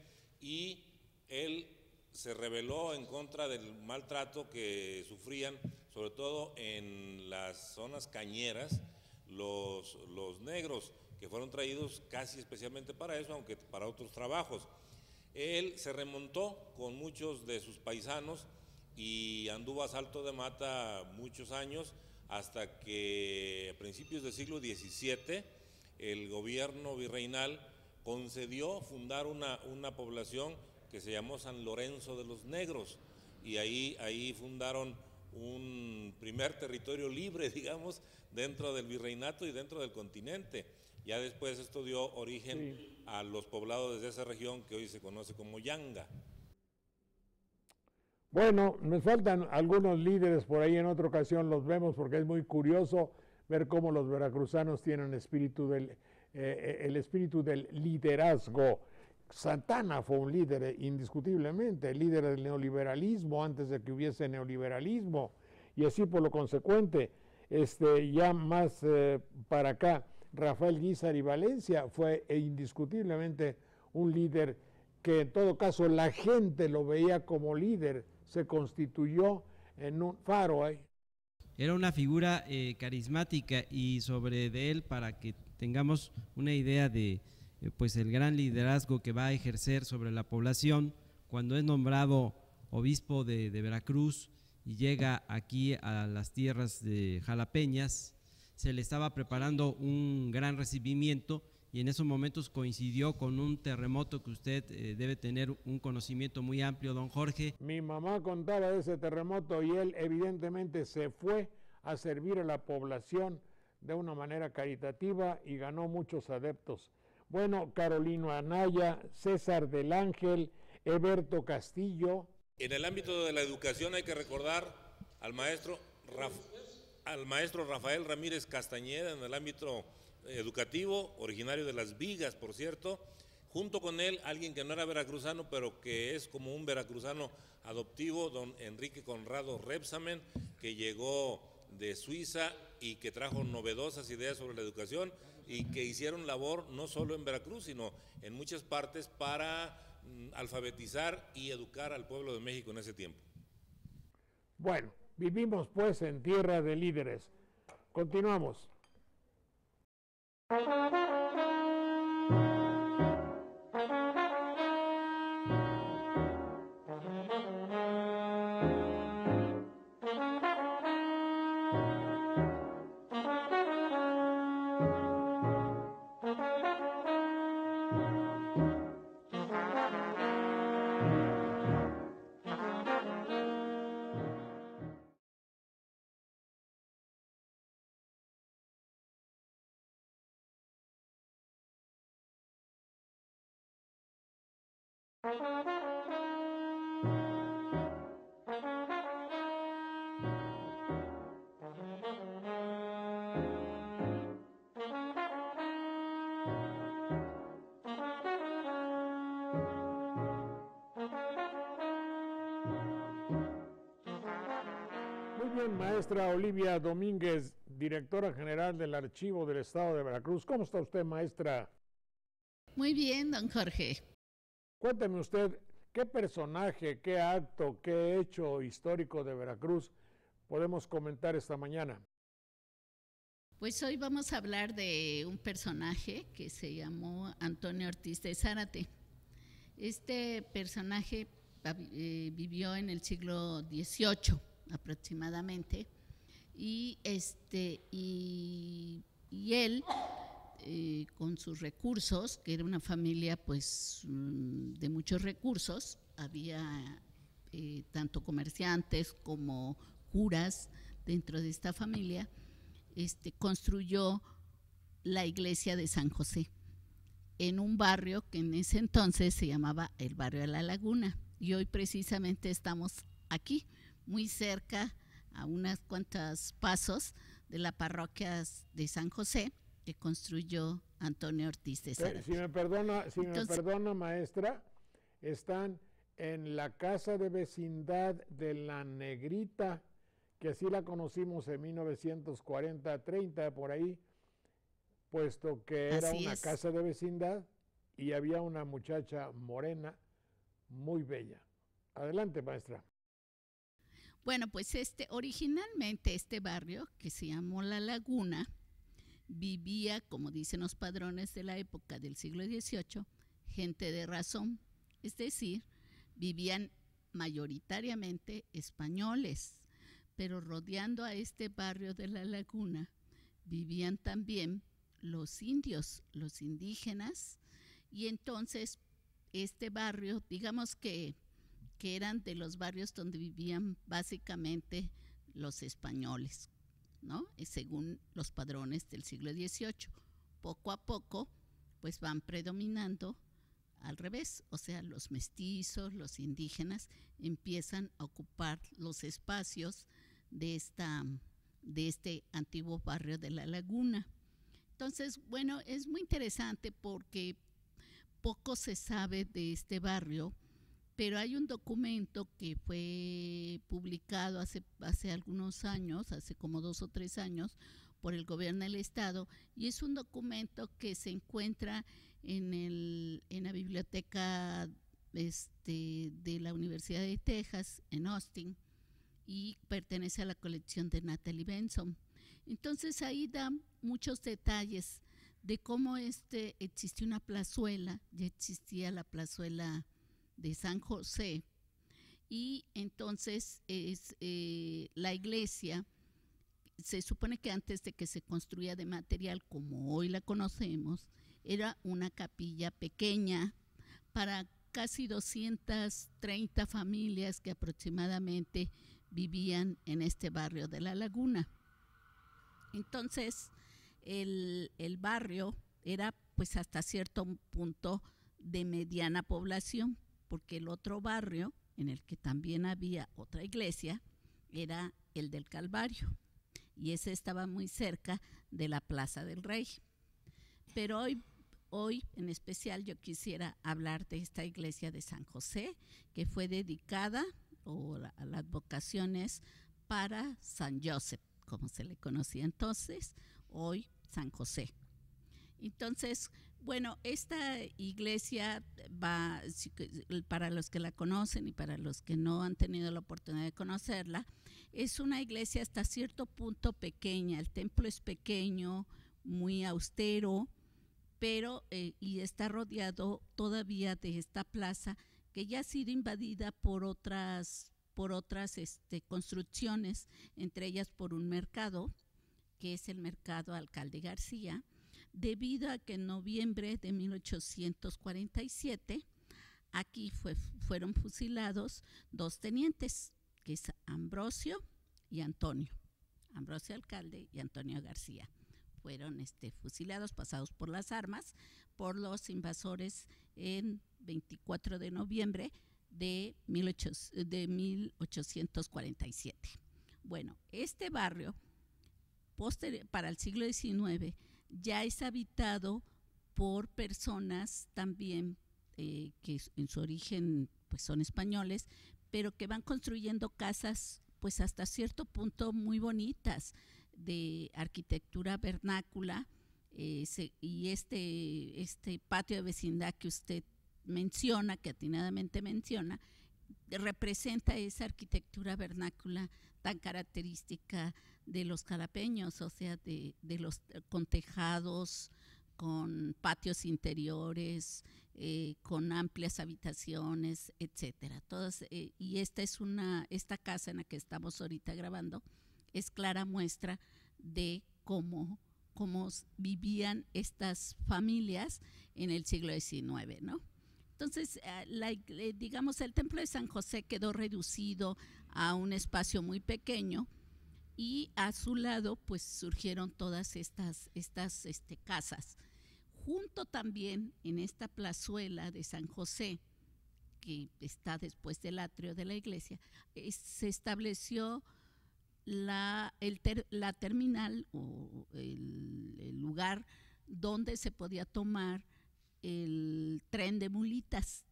y él se rebeló en contra del maltrato que sufrían, sobre todo en las zonas cañeras, los negros, que fueron traídos casi especialmente para eso, aunque para otros trabajos. Él se remontó con muchos de sus paisanos y anduvo a salto de mata muchos años, hasta que a principios del siglo XVII el gobierno virreinal concedió fundar una población que se llamó San Lorenzo de los Negros, y ahí fundaron un primer territorio libre, digamos, dentro del virreinato y dentro del continente. Ya después esto dio origen a los poblados de esa región que hoy se conoce como Yanga. Bueno, nos faltan algunos líderes por ahí, en otra ocasión los vemos, porque es muy curioso ver cómo los veracruzanos tienen el espíritu del liderazgo. Santana fue un líder indiscutiblemente, el líder del neoliberalismo antes de que hubiese neoliberalismo, y así por lo consecuente, ya más para acá, Rafael Guízar y Valencia fue indiscutiblemente un líder que en todo caso la gente lo veía como líder, se constituyó en un faro ahí. Era una figura carismática, y sobre de él, para que tengamos una idea de pues el gran liderazgo que va a ejercer sobre la población, cuando es nombrado obispo de Veracruz y llega aquí a las tierras de jalapeñas, se le estaba preparando un gran recibimiento, y en esos momentos coincidió con un terremoto que usted debe tener un conocimiento muy amplio, don Jorge. Mi mamá contaba de ese terremoto y él evidentemente se fue a servir a la población de una manera caritativa y ganó muchos adeptos. Bueno, Carolino Anaya, César del Ángel, Eberto Castillo. En el ámbito de la educación hay que recordar al maestro Rafael Ramírez Castañeda, en el ámbito educativo, originario de Las Vigas, por cierto. Junto con él, alguien que no era veracruzano, pero que es como un veracruzano adoptivo, don Enrique Conrado Rebsamen, que llegó de Suiza y que trajo novedosas ideas sobre la educación y que hicieron labor no solo en Veracruz, sino en muchas partes para alfabetizar y educar al pueblo de México en ese tiempo. Bueno, vivimos pues en tierra de líderes. Continuamos. Muy bien, maestra Olivia Domínguez, directora general del Archivo del Estado de Veracruz. ¿Cómo está usted, maestra? Muy bien, don Jorge. Cuénteme usted, ¿qué personaje, qué acto, qué hecho histórico de Veracruz podemos comentar esta mañana? Pues hoy vamos a hablar de un personaje que se llamó Antonio Ortiz de Zárate. Este personaje vivió en el siglo XVIII aproximadamente, y él con sus recursos, que era una familia pues de muchos recursos, había tanto comerciantes como curas dentro de esta familia, construyó la iglesia de San José en un barrio que en ese entonces se llamaba el barrio de la Laguna, y hoy precisamente estamos aquí, muy cerca, a unas cuantas pasos de la parroquia de San José, que construyó Antonio Ortiz de Zárate. Si me perdona, maestra, están en la casa de vecindad de La Negrita, que así la conocimos en 1940-30, por ahí, puesto que era una casa de vecindad y había una muchacha morena muy bella. Adelante, maestra. Bueno, pues originalmente este barrio, que se llamó La Laguna, vivía, como dicen los padrones de la época del siglo XVIII, gente de razón, es decir, vivían mayoritariamente españoles, pero rodeando a este barrio de La Laguna vivían también los indios, los indígenas, y entonces este barrio, digamos que eran de los barrios donde vivían básicamente los españoles, ¿no? Según los padrones del siglo XVIII. Poco a poco, pues van predominando al revés, o sea, los mestizos, los indígenas empiezan a ocupar los espacios de este antiguo barrio de La Laguna. Entonces, bueno, es muy interesante porque poco se sabe de este barrio, pero hay un documento que fue publicado hace algunos años, hace como 2 o 3 años, por el gobierno del estado, y es un documento que se encuentra en la biblioteca de la Universidad de Texas, en Austin, y pertenece a la colección de Natalie Benson. Entonces ahí da muchos detalles de cómo existió una plazuela, ya existía la plazuela de San José, y entonces la iglesia, se supone que antes de que se construya de material como hoy la conocemos, era una capilla pequeña para casi 230 familias que aproximadamente vivían en este barrio de La Laguna. Entonces, el barrio era pues hasta cierto punto de mediana población, porque el otro barrio, en el que también había otra iglesia, era el del Calvario, y ese estaba muy cerca de la Plaza del Rey. Pero hoy en especial yo quisiera hablar de esta iglesia de San José, que fue dedicada a las vocaciones para San Joseph, como se le conocía entonces, hoy San José. Entonces, bueno, esta iglesia para los que la conocen y para los que no han tenido la oportunidad de conocerla, es una iglesia hasta cierto punto pequeña. El templo es pequeño, muy austero, pero y está rodeado todavía de esta plaza que ya ha sido invadida por otras construcciones, entre ellas por un mercado, que es el Mercado Alcalde García, debido a que en noviembre de 1847 aquí fueron fusilados 2 tenientes, que es Ambrosio y Antonio, Ambrosio Alcalde y Antonio García. Fueron fusilados, pasados por las armas, por los invasores en 24 de noviembre de 1847. Bueno, este barrio, para el siglo XIX, ya es habitado por personas también que en su origen pues son españoles, pero que van construyendo casas pues hasta cierto punto muy bonitas, de arquitectura vernácula, y este patio de vecindad que usted menciona, que atinadamente menciona, representa esa arquitectura vernácula tan característica de los jalapeños, o sea, con tejados, con patios interiores, con amplias habitaciones, etcétera. Y esta casa en la que estamos ahorita grabando es clara muestra de cómo vivían estas familias en el siglo XIX, ¿no? Entonces, digamos, el templo de San José quedó reducido a un espacio muy pequeño, y a su lado pues surgieron todas estas casas. Junto también en esta plazuela de San José, que está después del atrio de la iglesia, se estableció la terminal, o el lugar donde se podía tomar el tren de mulitas.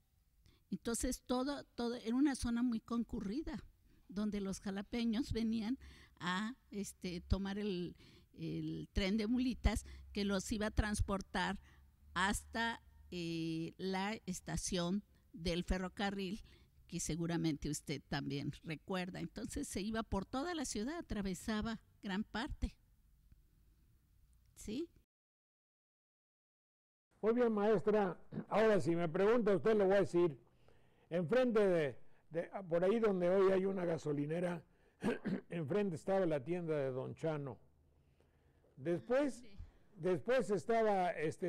Entonces todo era una zona muy concurrida, donde los jalapeños venían a tomar el tren de mulitas, que los iba a transportar hasta la estación del ferrocarril, que seguramente usted también recuerda. Entonces se iba por toda la ciudad, atravesaba gran parte. ¿Sí? Muy bien, maestra. Ahora, si me pregunta usted, le voy a decir, enfrente por ahí donde hoy hay una gasolinera, enfrente estaba la tienda de Don Chano. Después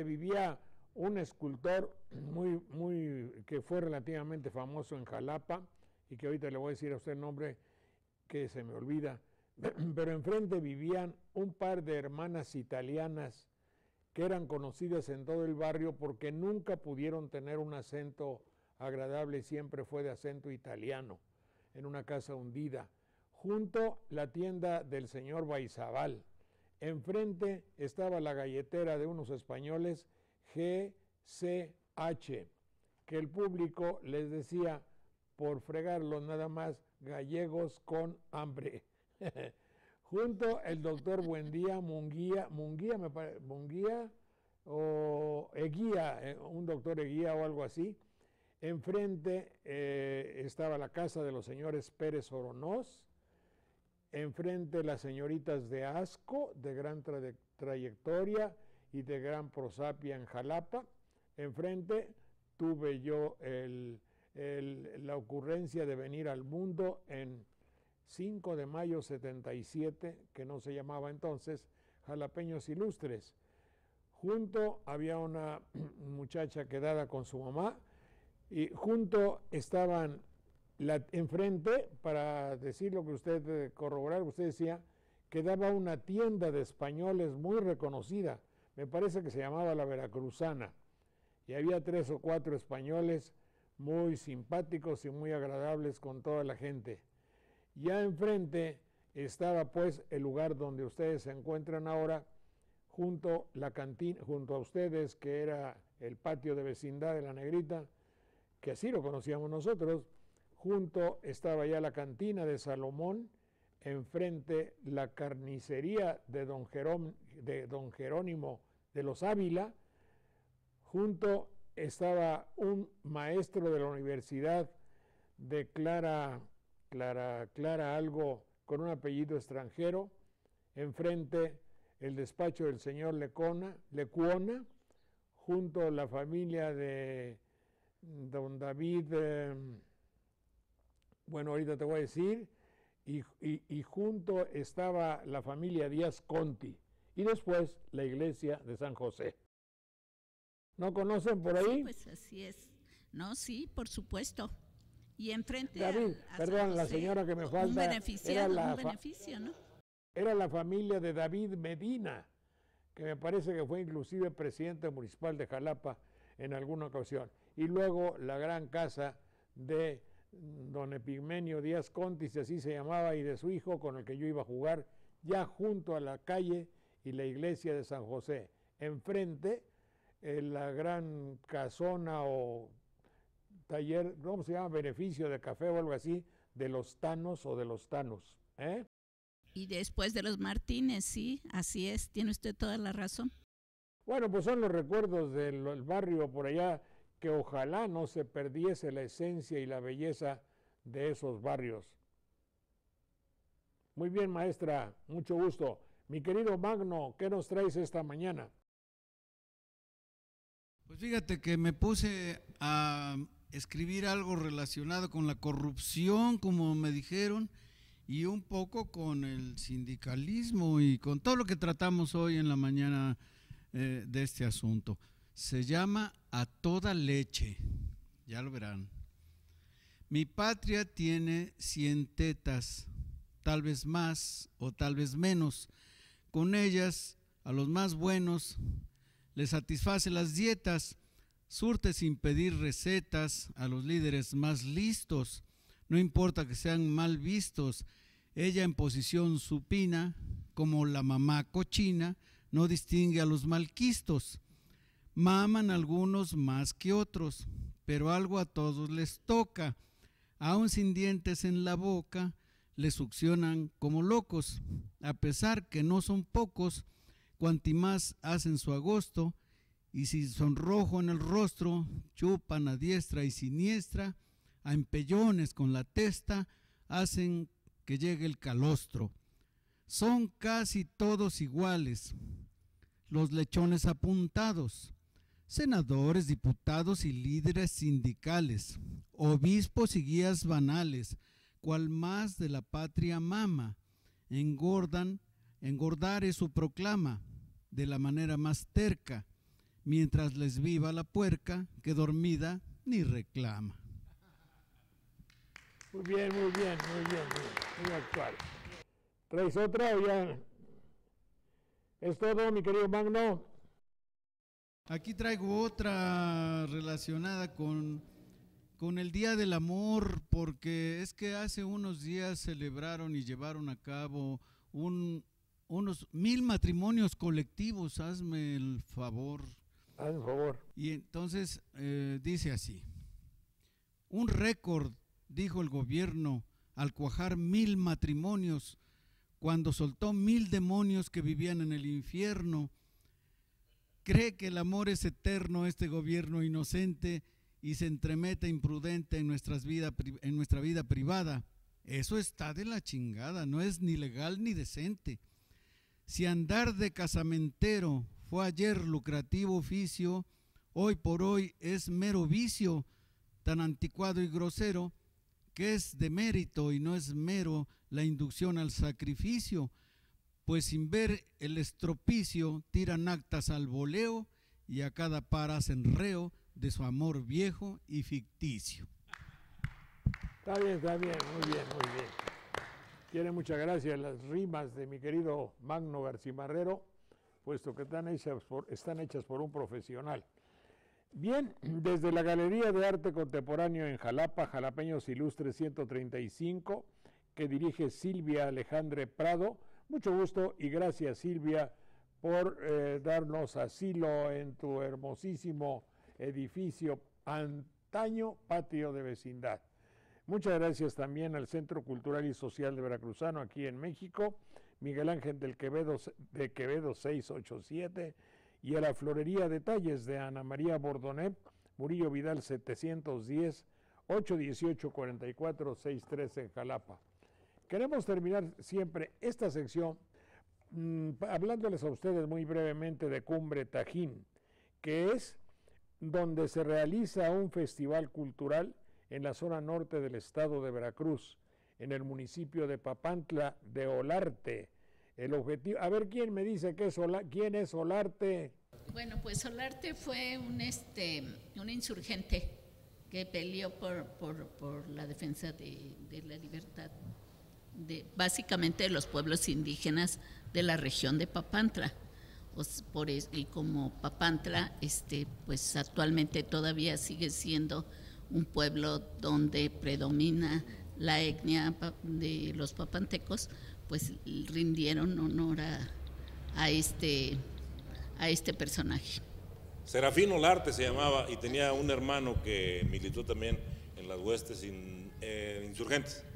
vivía un escultor que fue relativamente famoso en Jalapa, y que ahorita le voy a decir a usted el nombre, que se me olvida, pero enfrente vivían un par de hermanas italianas que eran conocidas en todo el barrio porque nunca pudieron tener un acento agradable, siempre fue de acento italiano, en una casa hundida, junto la tienda del señor Baizabal. Enfrente estaba la galletera de unos españoles, G.C. H, que el público les decía, por fregarlo nada más, gallegos con hambre. Junto el doctor Buendía Munguía o Eguía, un doctor Eguía o algo así. Enfrente estaba la casa de los señores Pérez Oronoz, enfrente las señoritas de Asco, de gran trayectoria y de gran prosapia en Jalapa. Enfrente tuve yo la ocurrencia de venir al mundo en 5 de mayo 77, que no se llamaba entonces Jalapeños Ilustres. Junto había una muchacha quedada con su mamá y junto estaban enfrente, para decir lo que usted corroborar, usted decía que daba una tienda de españoles muy reconocida, me parece que se llamaba La Veracruzana, y había 3 o 4 españoles muy simpáticos y muy agradables con toda la gente. Ya enfrente estaba pues el lugar donde ustedes se encuentran ahora, junto la cantina, junto a ustedes, que era el patio de vecindad de La Negrita, que así lo conocíamos nosotros. Junto estaba ya la cantina de Salomón, enfrente la carnicería de don Jerónimo de los Ávila, junto estaba un maestro de la universidad de Clara algo con un apellido extranjero, enfrente el despacho del señor Lecuona, junto la familia de don David, bueno, ahorita te voy a decir, y junto estaba la familia Díaz Conti, y después la iglesia de San José. ¿No conocen por ahí? Sí, pues así es. No, sí, por supuesto. Y enfrente David, perdón, la señora que me falta, un beneficio, ¿no? Era la familia de David Medina, que me parece que fue inclusive presidente municipal de Jalapa en alguna ocasión. Y luego la gran casa de don Epigmenio Díaz Conti, si así se llamaba, y de su hijo, con el que yo iba a jugar, ya junto a la calle y la iglesia de San José. Enfrente, la gran casona o taller, ¿cómo se llama? Beneficio de café o algo así, de los Tanos o de los Tanos. Y después de los Martínez, sí, así es, tiene usted toda la razón. Bueno, pues son los recuerdos del barrio por allá, que ojalá no se perdiese la esencia y la belleza de esos barrios. Muy bien, maestra, mucho gusto. Mi querido Magno, ¿qué nos traes esta mañana? Pues fíjate que me puse a escribir algo relacionado con la corrupción, como me dijeron, y un poco con el sindicalismo y con todo lo que tratamos hoy en la mañana de este asunto. Se llama A Toda Leche, ya lo verán. Mi patria tiene 100 tetas, tal vez más o tal vez menos. Con ellas, a los más buenos les satisface las dietas, surte sin pedir recetas a los líderes más listos. No importa que sean mal vistos, ella en posición supina, como la mamá cochina, no distingue a los malquistos. Maman algunos más que otros, pero algo a todos les toca. Aún sin dientes en la boca, les succionan como locos, a pesar que no son pocos, cuanti más hacen su agosto, y si sonrojo en el rostro, chupan a diestra y siniestra, a empellones con la testa, hacen que llegue el calostro. Son casi todos iguales, los lechones apuntados, senadores, diputados y líderes sindicales, obispos y guías banales, cual más de la patria mama, engordar es su proclama, de la manera más terca, mientras les viva la puerca, que dormida ni reclama. Muy bien, muy actual. ¿Traes otra o ya? ¿Es todo, mi querido Magno? Aquí traigo otra relacionada con el Día del Amor, porque es que hace unos días celebraron y llevaron a cabo unos 1000 matrimonios colectivos, hazme el favor. Haz un favor. Y entonces dice así: un récord, dijo el gobierno, al cuajar 1000 matrimonios, cuando soltó 1000 demonios que vivían en el infierno. Cree que el amor es eterno este gobierno inocente y se entremete imprudente en nuestra vida privada. Eso está de la chingada, no es ni legal ni decente. Si andar de casamentero fue ayer lucrativo oficio, hoy por hoy es mero vicio, tan anticuado y grosero, que es de mérito y no es mero la inducción al sacrificio, pues sin ver el estropicio tiran actas al voleo y a cada par hacen reo de su amor viejo y ficticio. Está bien, muy bien, muy bien. Tiene muchas gracias las rimas de mi querido Magno Garcimarrero, puesto que están hechas por un profesional. Bien, desde la Galería de Arte Contemporáneo en Jalapa, Jalapeños Ilustres 135, que dirige Silvia Alejandre Prado. Mucho gusto y gracias, Silvia, por darnos asilo en tu hermosísimo edificio, antaño patio de vecindad. Muchas gracias también al Centro Cultural y Social de Veracruzano aquí en México, Miguel Ángel de Quevedo 687, y a la Florería Detalles de Ana María Bordonet, Murillo Vidal 710, 818-4463 en Jalapa. Queremos terminar siempre esta sección hablándoles a ustedes muy brevemente de Cumbre Tajín, que es donde se realiza un festival cultural en la zona norte del estado de Veracruz, en el municipio de Papantla de Olarte. El objetivo, a ver quién me dice quién es Olarte. Bueno, pues Olarte fue un insurgente que peleó por la defensa de la libertad básicamente de los pueblos indígenas de la región de Papantla. Y como Papantla, pues actualmente todavía sigue siendo un pueblo donde predomina la etnia de los papantecos, pues rindieron honor a este personaje. Serafín Olarte se llamaba y tenía un hermano que militó también en las huestes insurgentes.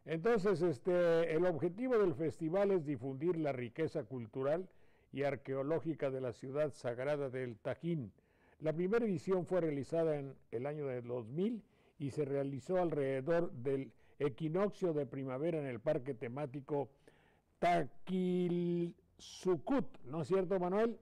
Entonces, el objetivo del festival es difundir la riqueza cultural y arqueológica de la ciudad sagrada del Tajín. La primera edición fue realizada en el año de 2000 y se realizó alrededor del equinoccio de primavera en el parque temático Taquilsucut, ¿no es cierto, Manuel?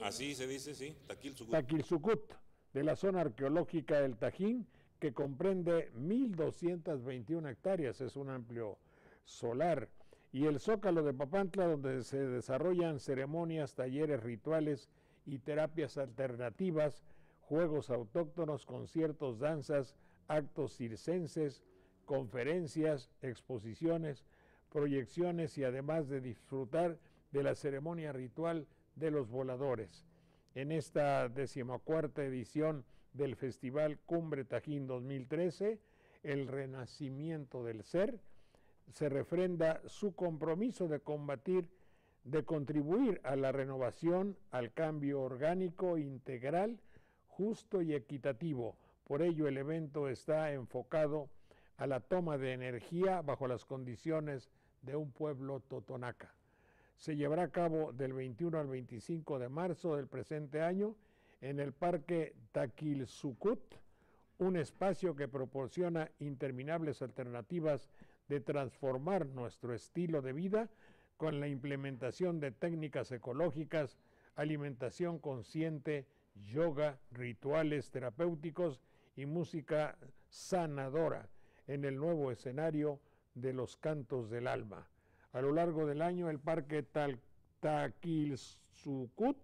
Así se dice, sí, Taquilsucut. Taquilsucut, de la zona arqueológica del Tajín, que comprende 1.221 hectáreas, es un amplio solar, y el Zócalo de Papantla, donde se desarrollan ceremonias, talleres rituales y terapias alternativas, juegos autóctonos, conciertos, danzas, actos circenses, conferencias, exposiciones, proyecciones y además de disfrutar de la ceremonia ritual de los voladores. En esta 14ª edición del Festival Cumbre Tajín 2013, el renacimiento del ser, se refrenda su compromiso de contribuir a la renovación, al cambio orgánico, integral, justo y equitativo. Por ello, el evento está enfocado a la toma de energía bajo las condiciones de un pueblo totonaca. Se llevará a cabo del 21 al 25 de marzo del presente año en el Parque Taquilsucut, un espacio que proporciona interminables alternativas de transformar nuestro estilo de vida con la implementación de técnicas ecológicas, alimentación consciente, yoga, rituales terapéuticos y música sanadora en el nuevo escenario de los cantos del alma. A lo largo del año, el Parque Taquilsucut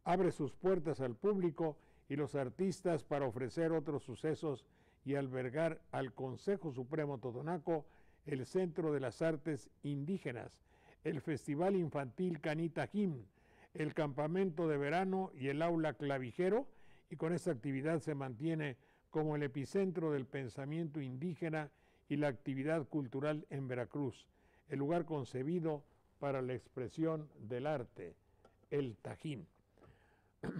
abre sus puertas al público y los artistas para ofrecer otros sucesos y albergar al Consejo Supremo Totonaco, el Centro de las Artes Indígenas, el Festival Infantil Canitajín, el Campamento de Verano y el Aula Clavijero, y con esta actividad se mantiene como el epicentro del pensamiento indígena y la actividad cultural en Veracruz, el lugar concebido para la expresión del arte. el Tajín.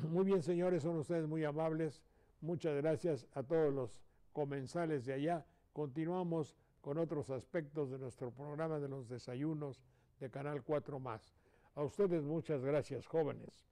Muy bien, señores, son ustedes muy amables. Muchas gracias a todos los comensales de allá. Continuamos con otros aspectos de nuestro programa de los desayunos de Canal 4 Más. A ustedes muchas gracias, jóvenes.